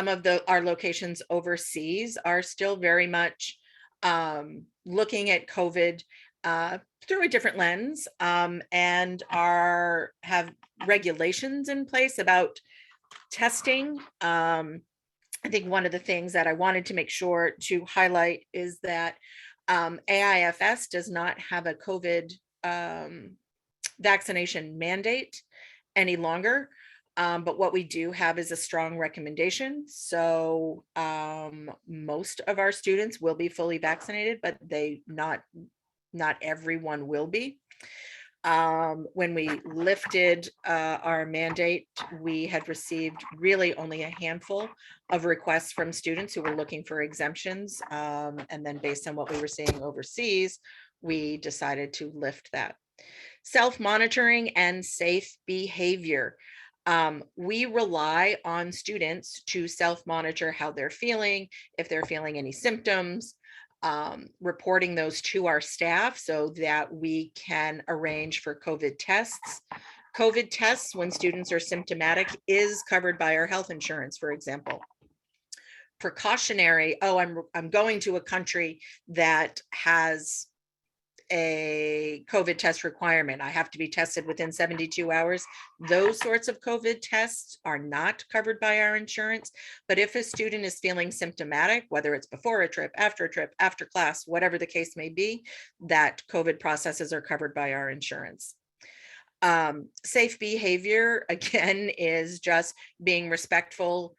of our locations overseas are still very much looking at COVID through a different lens and have regulations in place about testing. I think one of the things that I wanted to make sure to highlight is that AIFS does not have a COVID vaccination mandate any longer. But what we do have is a strong recommendation. So most of our students will be fully vaccinated, but not everyone will be. When we lifted our mandate, we had received really only a handful of requests from students who were looking for exemptions. And then based on what we were seeing overseas, we decided to lift that. Self-monitoring and safe behavior. We rely on students to self-monitor how they're feeling, if they're feeling any symptoms, reporting those to our staff so that we can arrange for COVID tests. COVID tests when students are symptomatic is covered by our health insurance, for example. Precautionary, I'm going to a country that has a COVID test requirement. I have to be tested within 72 hours. Those sorts of COVID tests are not covered by our insurance. But if a student is feeling symptomatic, whether it's before a trip, after class, whatever the case may be, that COVID processes are covered by our insurance. Safe behavior, again, is just being respectful,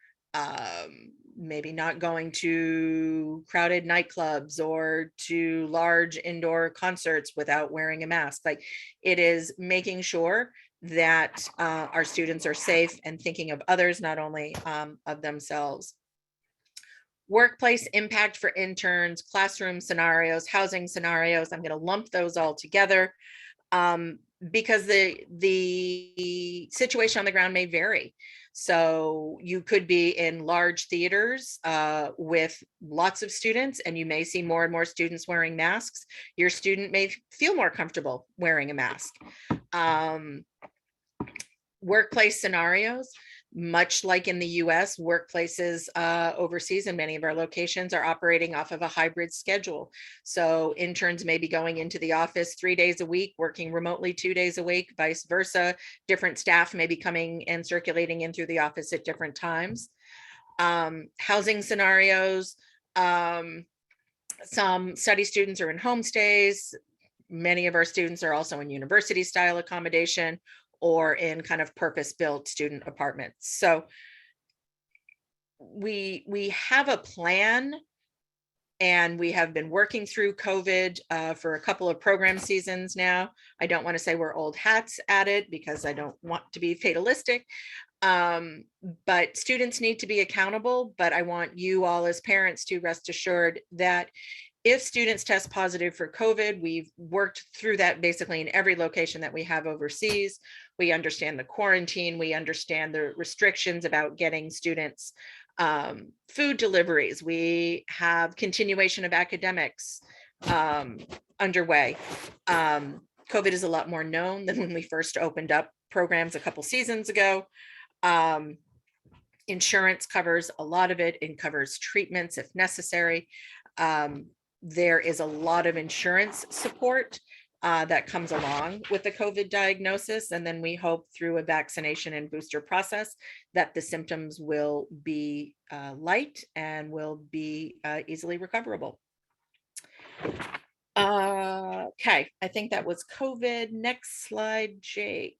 maybe not going to crowded nightclubs or to large indoor concerts without wearing a mask. Like, it is making sure that our students are safe and thinking of others, not only of themselves. Workplace impact for interns, classroom scenarios, housing scenarios. I'm going to lump those all together. because the situation on the ground may vary. So you could be in large theaters with lots of students, and you may see more and more students wearing masks. Your student may feel more comfortable wearing a mask. Workplace scenarios, much like in the US, workplaces overseas in many of our locations are operating off of a hybrid schedule. So interns may be going into the office 3 days a week, working remotely 2 days a week, vice versa. Different staff may be coming and circulating in through the office at different times. Housing scenarios, some study students are in homestays. Many of our students are also in university style accommodation or in kind of purpose-built student apartments. So we have a plan, and we have been working through COVID for a couple of program seasons now. I don't want to say we're old hats at it because I don't want to be fatalistic, but students need to be accountable. But I want you all as parents to rest assured that if students test positive for COVID, we've worked through that basically in every location that we have overseas. We understand the quarantine, we understand the restrictions about getting students food deliveries. We have continuation of academics underway. COVID is a lot more known than when we first opened up programs a couple seasons ago. Insurance covers a lot of it and covers treatments if necessary. There is a lot of insurance support that comes along with the COVID diagnosis. And then we hope through a vaccination and booster process that the symptoms will be light and will be easily recoverable. Okay, I think that was COVID. Next slide, Jake.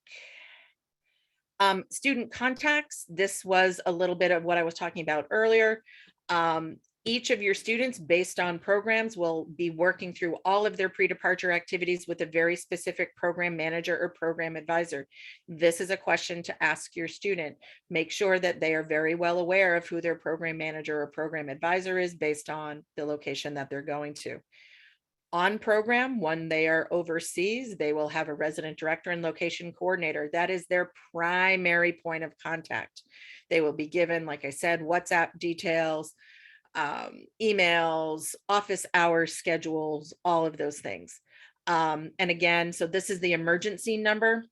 Student contacts. This was a little bit of what I was talking about earlier. Each of your students, based on programs, will be working through all of their pre-departure activities with a very specific program manager or program advisor. This is a question to ask your student. Make sure that they are very well aware of who their program manager or program advisor is based on the location that they're going to. On program, when they are overseas, they will have a resident director and location coordinator. That is their primary point of contact. They will be given, like I said, WhatsApp details, emails, office hours, schedules, all of those things. And again, so this is the emergency number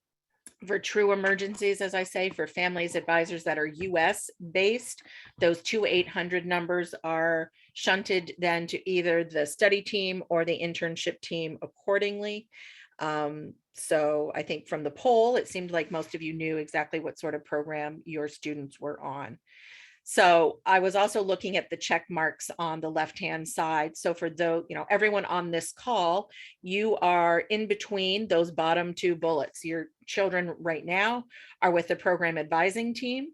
for true emergencies, as I say, for families advisors that are US based. Those 2-800 numbers are shunted then to either the study team or the internship team accordingly. So I think from the poll, it seemed like most of you knew exactly what sort of program your students were on. So I was also looking at the check marks on the left-hand side. So for those, everyone on this call, you are in between those bottom two bullets. Your children right now are with the program advising team,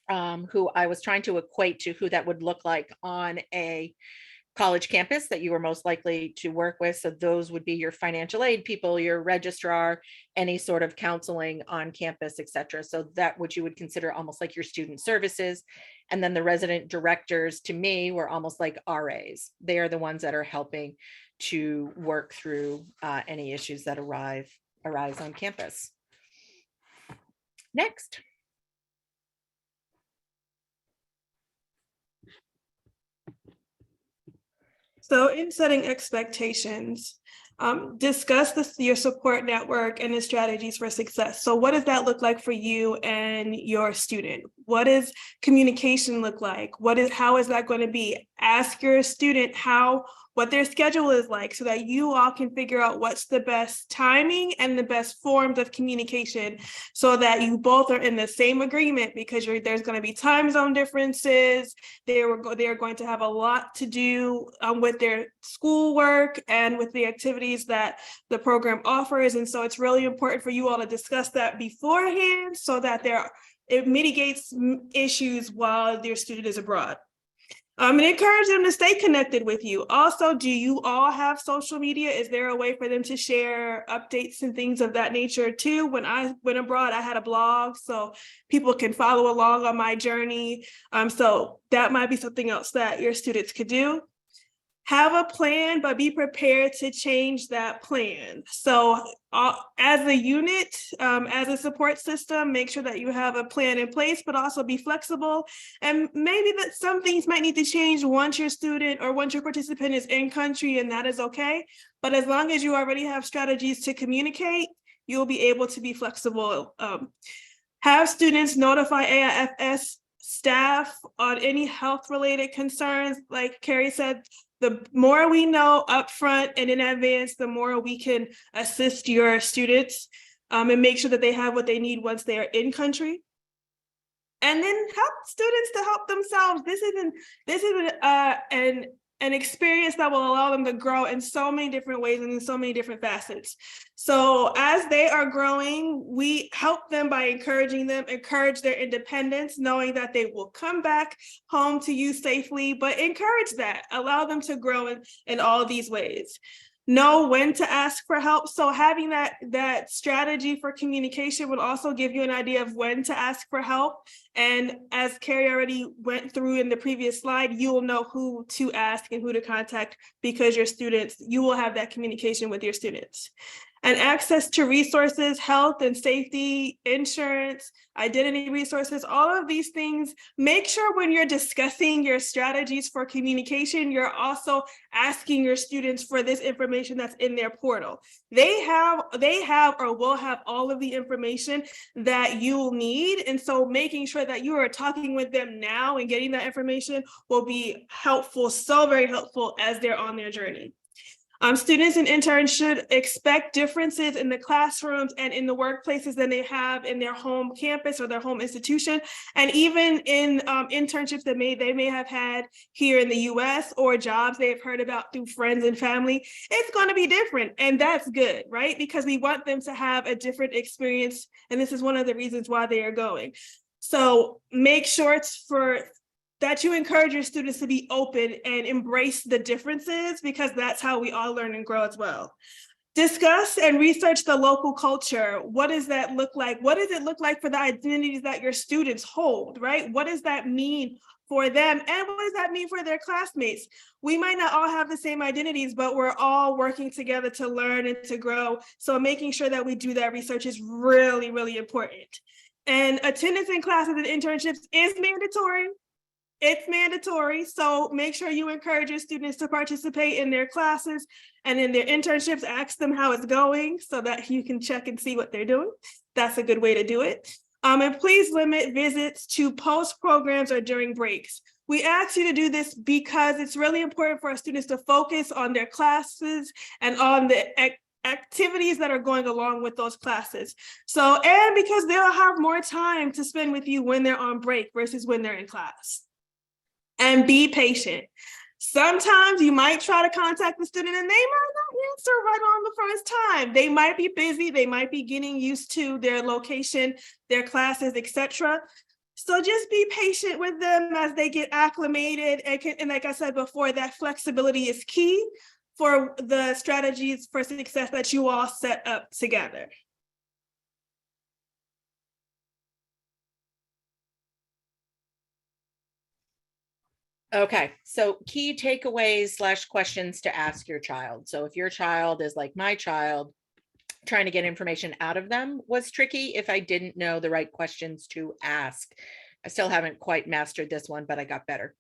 who I was trying to equate to who that would look like on a college campus that you are most likely to work with. So those would be your financial aid people, your registrar, any sort of counseling on campus, et cetera. So that what you would consider almost like your student services. And then the resident directors, to me, were almost like RAs. They are the ones that are helping to work through any issues that arise on campus. Next. So in setting expectations, discuss your support network and the strategies for success. So what does that look like for you and your student? What does communication look like? How is that going to be? Ask your student what their schedule is like so that you all can figure out what's the best timing and the best forms of communication so that you both are in the same agreement, because there's going to be time zone differences. They're going to have a lot to do with their schoolwork and with the activities that the program offers. And so it's really important for you all to discuss that beforehand so that it mitigates issues while your student is abroad. And encourage them to stay connected with you. Also, do you all have social media? Is there a way for them to share updates and things of that nature too? When I went abroad, I had a blog so people can follow along on my journey. So that might be something else that your students could do. have a plan, but be prepared to change that plan. So as a unit, as a support system, make sure that you have a plan in place, but also be flexible. And maybe that some things might need to change once your student or once your participant is in country, and that is okay. But as long as you already have strategies to communicate, you'll be able to be flexible. Have students notify AIFS staff on any health-related concerns. Like Carrie said, the more we know upfront and in advance, the more we can assist your students and make sure that they have what they need once they are in country. And then help students to help themselves. This is an experience that will allow them to grow in so many different ways and in so many different facets. So as they are growing, we help them by encouraging them, encourage their independence, knowing that they will come back home to you safely, but encourage that, allow them to grow in all these ways. Know when to ask for help. So having that strategy for communication will also give you an idea of when to ask for help. And as Carrie already went through in the previous slide, you will know who to ask and who to contact because you will have that communication with your students. And access to resources, health and safety, insurance, identity resources, all of these things. Make sure when you're discussing your strategies for communication, you're also asking your students for this information that's in their portal. They have or will have all of the information that you'll need. And so making sure that you are talking with them now and getting that information will be helpful, so very helpful as they're on their journey. Students and interns should expect differences in the classrooms and in the workplaces than they have in their home campus or their home institution. And even in internships that they may have had here in the US or jobs they've heard about through friends and family, it's going to be different. And that's good, right? Because we want them to have a different experience. And this is one of the reasons why they are going. So make sure that you encourage your students to be open and embrace the differences, because that's how we all learn and grow as well. Discuss and research the local culture. What does that look like? What does it look like for the identities that your students hold, right? What does that mean for them? And what does that mean for their classmates? We might not all have the same identities, but we're all working together to learn and to grow. So making sure that we do that research is really, really important. And attendance in classes and internships is mandatory. It's mandatory, so make sure you encourage your students to participate in their classes and in their internships. Ask them how it's going so that you can check and see what they're doing. That's a good way to do it. And please limit visits to post programs or during breaks. We ask you to do this because it's really important for our students to focus on their classes and on the activities that are going along with those classes. So, and because they'll have more time to spend with you when they're on break versus when they're in class. And be patient. Sometimes you might try to contact the student and they might not answer right on the first time. They might be busy, they might be getting used to their location, their classes, etc. So just be patient with them as they get acclimated. And like I said before, that flexibility is key for the strategies for success that you all set up together. Okay, so key takeaways / questions to ask your child. So if your child is like my child, trying to get information out of them was tricky if I didn't know the right questions to ask. I still haven't quite mastered this one, but I got better.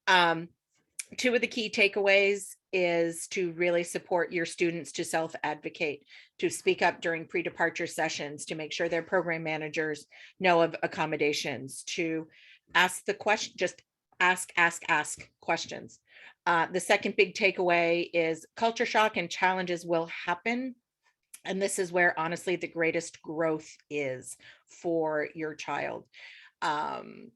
2 of the key takeaways is to really support your students to self-advocate, to speak up during pre-departure sessions, to make sure their program managers know of accommodations, to ask the question, just ask questions. The second big takeaway is culture shock and challenges will happen. And this is where honestly the greatest growth is for your child.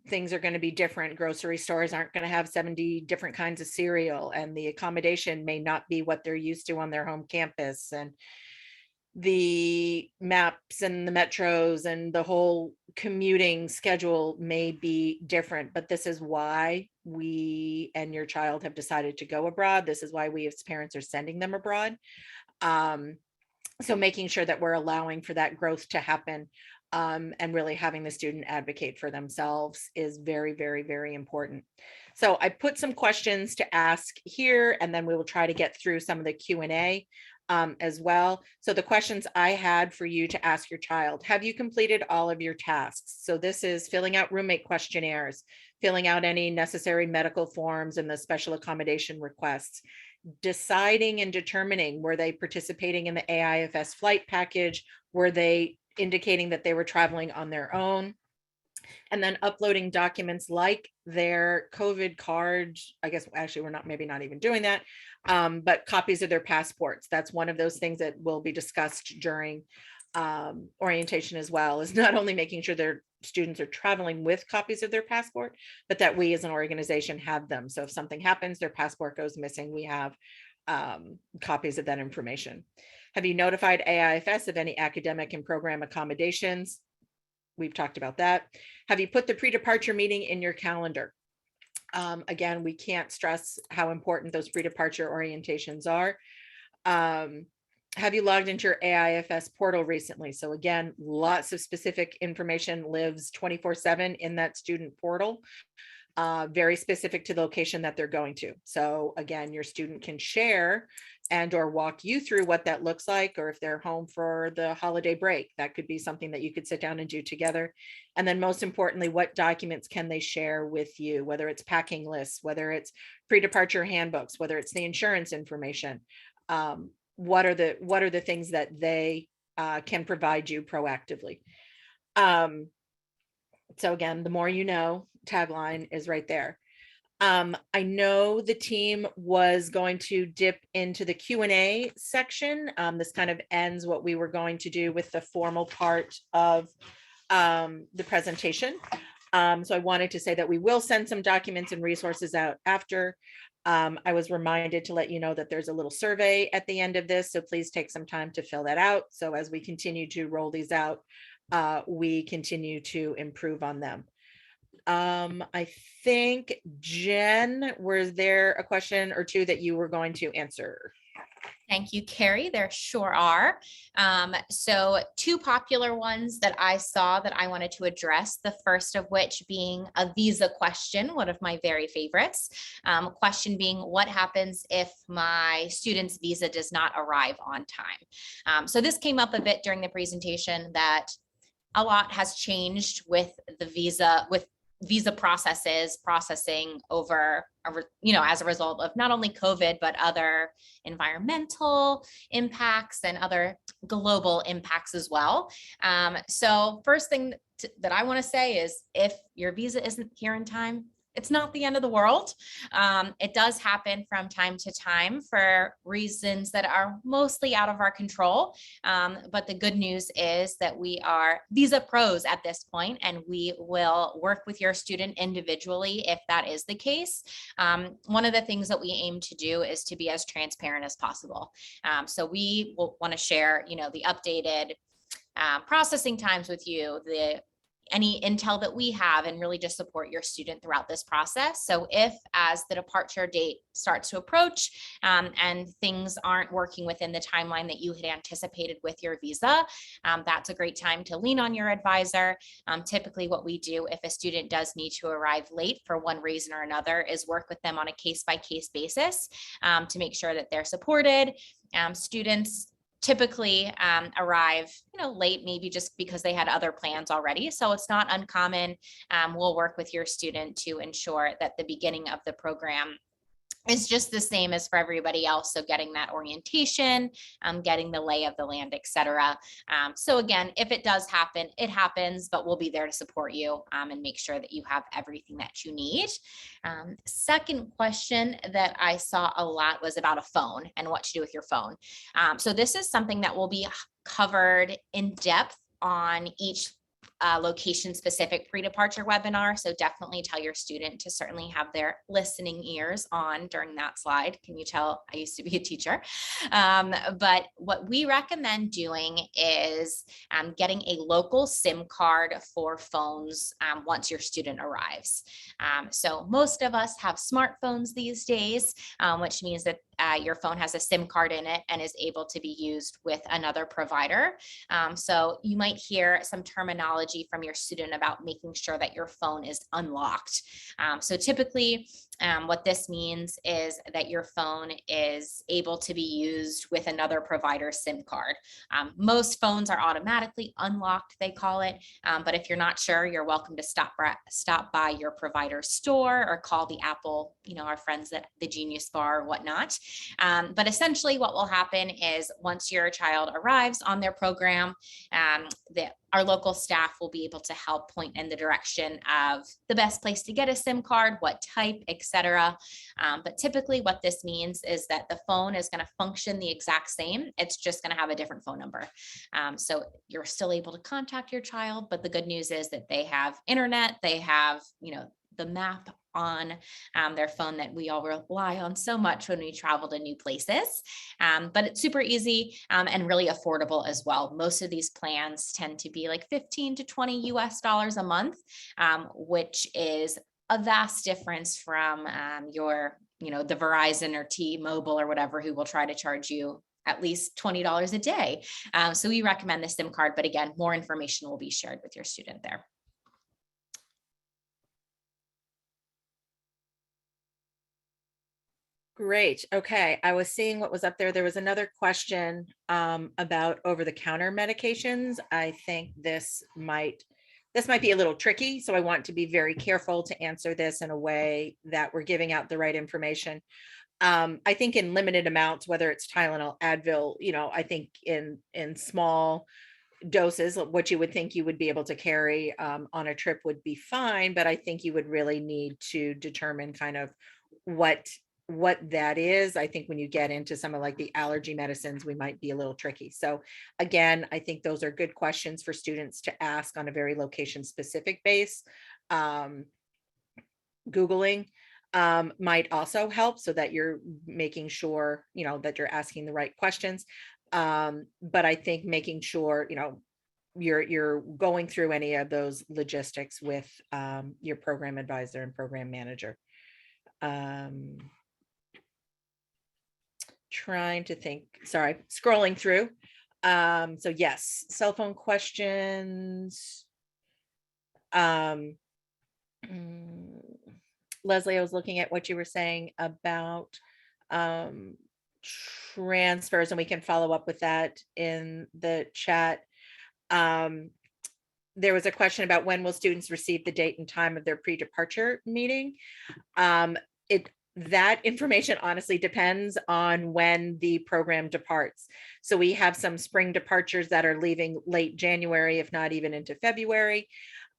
Things are going to be different. Grocery stores aren't going to have 70 different kinds of cereal, and the accommodation may not be what they're used to on their home campus. And the maps and the metros and the whole commuting schedule may be different, but this is why we and your child have decided to go abroad. This is why we as parents are sending them abroad. So making sure that we're allowing for that growth to happen and really having the student advocate for themselves is very, very, very important. So I put some questions to ask here, and then we will try to get through some of the Q&A as well. So the questions I had for you to ask your child: have you completed all of your tasks? So this is filling out roommate questionnaires, filling out any necessary medical forms and the special accommodation requests, deciding and determining, were they participating in the AIFS flight package? Were they indicating that they were traveling on their own? And then uploading documents like their COVID card. I guess actually we're not, maybe not even doing that, but copies of their passports. That's one of those things that will be discussed during orientation as well, is not only making sure their students are traveling with copies of their passport, but that we as an organization have them. So if something happens, their passport goes missing, we have copies of that information. Have you notified AIFS of any academic and program accommodations? We've talked about that. Have you put the pre-departure meeting in your calendar? Again, we can't stress how important those pre-departure orientations are. Have you logged into your AIFS portal recently? So again, lots of specific information lives 24/7 in that student portal, very specific to the location that they're going to. So again, your student can share and or walk you through what that looks like, or if they're home for the holiday break, that could be something that you could sit down and do together. And then most importantly, what documents can they share with you, whether it's packing lists, whether it's pre-departure handbooks, whether it's the insurance information. What are the things that they can provide you proactively? So again, the more you know, tagline is right there. I know the team was going to dip into the Q&A section. This kind of ends what we were going to do with the formal part of the presentation. So I wanted to say that we will send some documents and resources out after. I was reminded to let you know that there's a little survey at the end of this, so please take some time to fill that out. So as we continue to roll these out, we continue to improve on them. I think, Jen, was there a question or two that you were going to answer? Thank you, Carrie. There sure are. So two popular ones that I saw that I wanted to address, the first of which being a visa question, one of my very favorites. Question being, what happens if my student's visa does not arrive on time? So this came up a bit during the presentation, that a lot has changed with the visa processing over, as a result of not only COVID, but other environmental impacts and other global impacts as well. So first thing that I want to say is, if your visa isn't here in time, it's not the end of the world. It does happen from time to time for reasons that are mostly out of our control. But the good news is that we are visa pros at this point, and we will work with your student individually if that is the case. One of the things that we aim to do is to be as transparent as possible. So we will want to share, the updated processing times with you, any intel that we have, and really just support your student throughout this process. So if, as the departure date starts to approach and things aren't working within the timeline that you had anticipated with your visa, that's a great time to lean on your advisor. Typically what we do if a student does need to arrive late for one reason or another is work with them on a case-by-case basis to make sure that they're supported. Students typically arrive, late, maybe just because they had other plans already. So it's not uncommon. We'll work with your student to ensure that the beginning of the program is just the same as for everybody else. So getting that orientation, getting the lay of the land, etc. So again, if it does happen, it happens, but we'll be there to support you and make sure that you have everything that you need. Second question that I saw a lot was about a phone and what to do with your phone. So this is something that will be covered in depth on each location specific pre-departure webinar. So definitely tell your student to certainly have their listening ears on during that slide. Can you tell I used to be a teacher? But what we recommend doing is getting a local SIM card for phones once your student arrives. So most of us have smartphones these days, which means that your phone has a SIM card in it and is able to be used with another provider. So you might hear some terminology from your student about making sure that your phone is unlocked. So typically, what this means is that your phone is able to be used with another provider's SIM card. Most phones are automatically unlocked, they call it. But if you're not sure, you're welcome to stop by your provider's store or call the Apple, our friends at the Genius Bar or whatnot. But essentially what will happen is once your child arrives on their program, our local staff will be able to help point in the direction of the best place to get a SIM card, what type, etc. But typically what this means is that the phone is going to function the exact same. It's just going to have a different phone number. So you're still able to contact your child, but the good news is that they have internet, they have, the map on their phone that we all rely on so much when we travel to new places. But it's super easy and really affordable as well. Most of these plans tend to be like 15 to 20 US dollars a month, which is a vast difference from the Verizon or T-Mobile or whatever, who will try to charge you at least $20 a day. So we recommend the SIM card, but again, more information will be shared with your student there. Great. Okay. I was seeing what was up there. There was another question about over-the-counter medications. I think this might be a little tricky, so I want to be very careful to answer this in a way that we're giving out the right information. I think in limited amounts, whether it's Tylenol, Advil, I think in small doses, what you would think you would be able to carry on a trip would be fine, but I think you would really need to determine kind of what that is. I think when you get into some of like the allergy medicines, we might be a little tricky. So again, I think those are good questions for students to ask on a very location specific base. Googling might also help so that you're making sure, that you're asking the right questions. But I think making sure, you're going through any of those logistics with your program advisor and program manager. Trying to think, sorry, scrolling through. So yes, cell phone questions. Leslie, I was looking at what you were saying about transfers, and we can follow up with that in the chat. There was a question about when will students receive the date and time of their pre-departure meeting. That information honestly depends on when the program departs. So we have some spring departures that are leaving late January, if not even into February.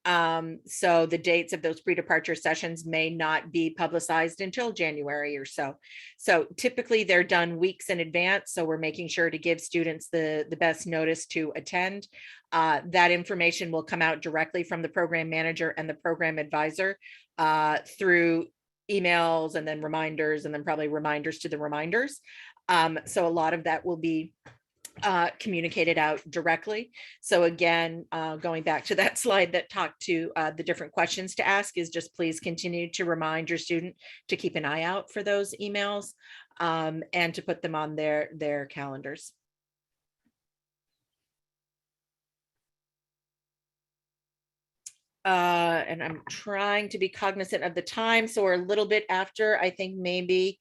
So the dates of those pre-departure sessions may not be publicized until January or so. So typically they're done weeks in advance. So we're making sure to give students the best notice to attend. That information will come out directly from the program manager and the program advisor through emails and then reminders, and then probably reminders to the reminders. So a lot of that will be communicated out directly. So again, going back to that slide that talked to the different questions to ask, is just please continue to remind your student to keep an eye out for those emails and to put them on their calendars. And I'm trying to be cognizant of the time. So we're a little bit after. I think maybe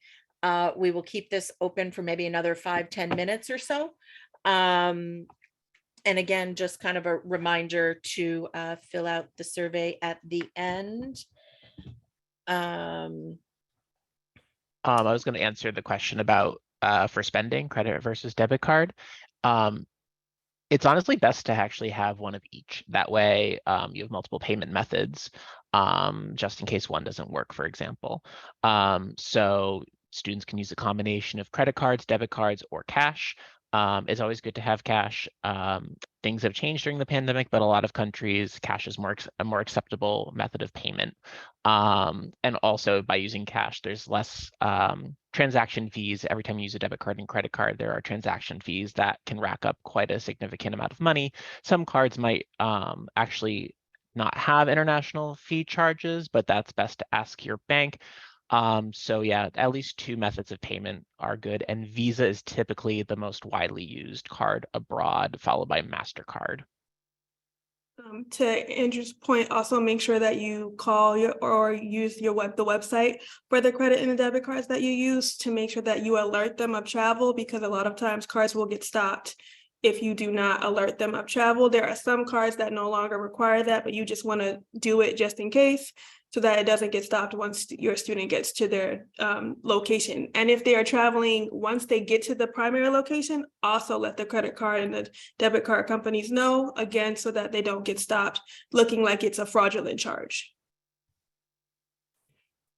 we will keep this open for maybe another 5-10 minutes or so. And again, just kind of a reminder to fill out the survey at the end. I was going to answer the question about for spending, credit versus debit card. It's honestly best to actually have one of each. That way you have multiple payment methods, just in case one doesn't work, for example. So students can use a combination of credit cards, debit cards, or cash. It's always good to have cash. Things have changed during the pandemic, but a lot of countries, cash is a more acceptable method of payment. And also by using cash, there's less transaction fees. Every time you use a debit card and credit card, there are transaction fees that can rack up quite a significant amount of money. Some cards might actually not have international fee charges, but that's best to ask your bank. So yeah, at least 2 methods of payment are good, and Visa is typically the most widely used card abroad, followed by MasterCard. To Andrew's point, also make sure that you call or use the website for the credit and the debit cards that you use to make sure that you alert them of travel, because a lot of times cards will get stopped if you do not alert them of travel. There are some cards that no longer require that, but you just want to do it just in case, so that it doesn't get stopped once your student gets to their location. And if they are traveling, once they get to the primary location, also let the credit card and the debit card companies know, again, so that they don't get stopped looking like it's a fraudulent charge.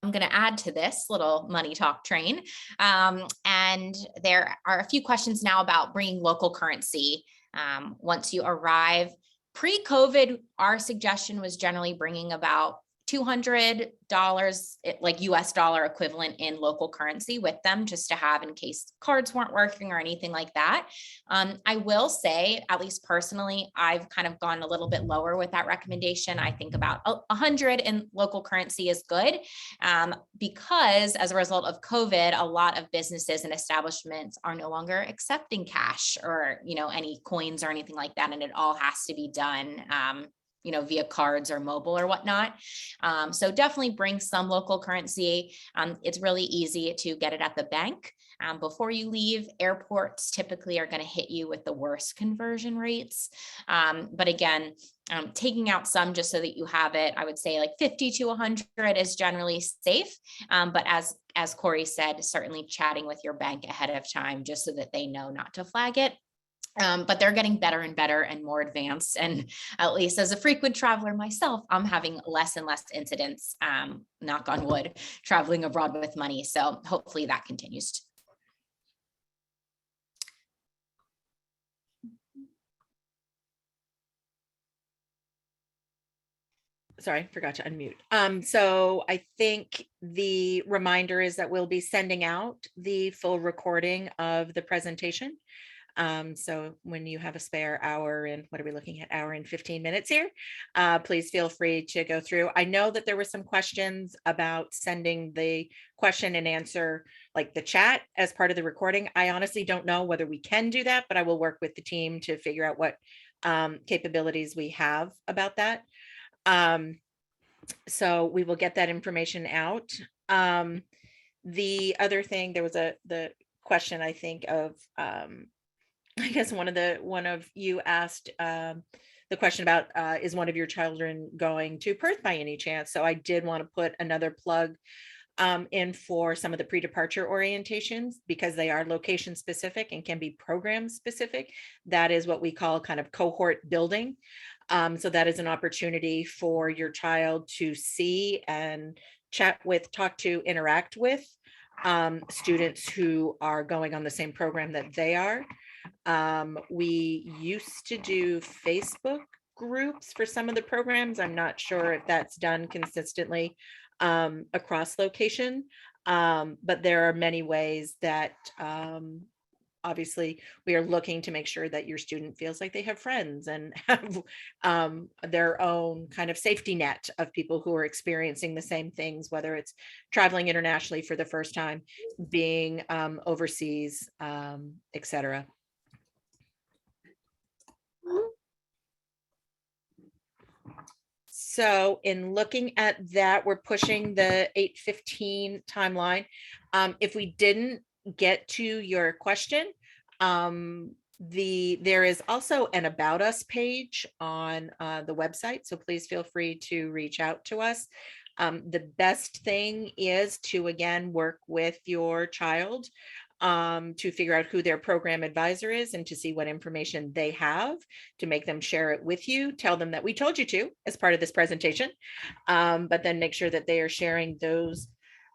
I'm going to add to this little money talk train. And there are a few questions now about bringing local currency once you arrive. Pre-COVID, our suggestion was generally bringing about $200, like US dollar equivalent in local currency with them, just to have in case cards weren't working or anything like that. I will say, at least personally, I've kind of gone a little bit lower with that recommendation. I think about 100 in local currency is good, because as a result of COVID, a lot of businesses and establishments are no longer accepting cash or, any coins or anything like that. And it all has to be done via cards or mobile or whatnot. So definitely bring some local currency. It's really easy to get it at the bank. Before you leave, airports typically are going to hit you with the worst conversion rates. But again, taking out some just so that you have it, I would say like 50 to 100 is generally safe. But as Corey said, certainly chatting with your bank ahead of time just so that they know not to flag it. But they're getting better and better and more advanced. And at least as a frequent traveler myself, I'm having less and less incidents, knock on wood, traveling abroad with money. So hopefully that continues. Sorry, forgot to unmute. So I think the reminder is that we'll be sending out the full recording of the presentation. So when you have a spare hour, and what are we looking at, hour and 15 minutes here, please feel free to go through. I know that there were some questions about sending the question and answer, like the chat, as part of the recording. I honestly don't know whether we can do that, but I will work with the team to figure out what capabilities we have about that. So we will get that information out. The other thing, there was the question, I think, of I guess one of you asked the question about is one of your children going to Perth by any chance? So I did want to put another plug in for some of the pre-departure orientations, because they are location specific and can be program specific. That is what we call kind of cohort building. So that is an opportunity for your child to see and chat with, talk to, interact with students who are going on the same program that they are. We used to do Facebook groups for some of the programs. I'm not sure if that's done consistently across location, but there are many ways that obviously we are looking to make sure that your student feels like they have friends and have their own kind of safety net of people who are experiencing the same things, whether it's traveling internationally for the first time, being overseas, etc. So in looking at that, we're pushing the 8:15 timeline. If we didn't get to your question, there is also an About Us page on the website, so please feel free to reach out to us. The best thing is to, again, work with your child to figure out who their program advisor is and to see what information they have, to make them share it with you. Tell them that we told you to as part of this presentation, but then make sure that they are sharing those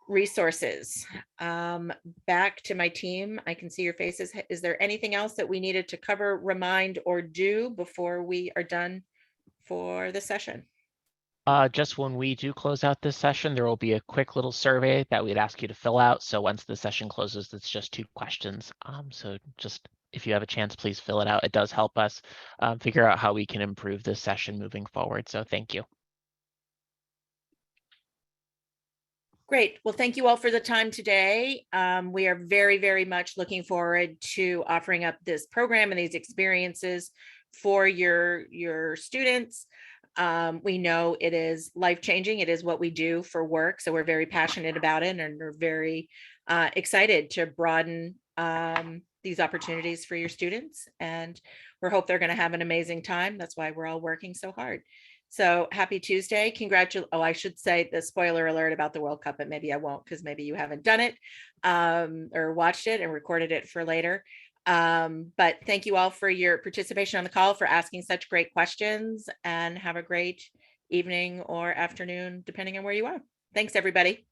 resources. Back to my team. I can see your faces. Is there anything else that we needed to cover, remind, or do before we are done for the session? Just when we do close out this session, there will be a quick little survey that we'd ask you to fill out. So once the session closes, it's just 2 questions. So just if you have a chance, please fill it out. It does help us figure out how we can improve this session moving forward. So thank you. Great. Well, thank you all for the time today. We are very, very much looking forward to offering up this program and these experiences for your students. We know it is life-changing. It is what we do for work. So we're very passionate about it, and we're very excited to broaden these opportunities for your students. And we hope they're going to have an amazing time. That's why we're all working so hard. So happy Tuesday. Oh, I should say the spoiler alert about the World Cup, but maybe I won't, because maybe you haven't done it or watched it and recorded it for later. But thank you all for your participation on the call, for asking such great questions, and have a great evening or afternoon, depending on where you are. Thanks, everybody.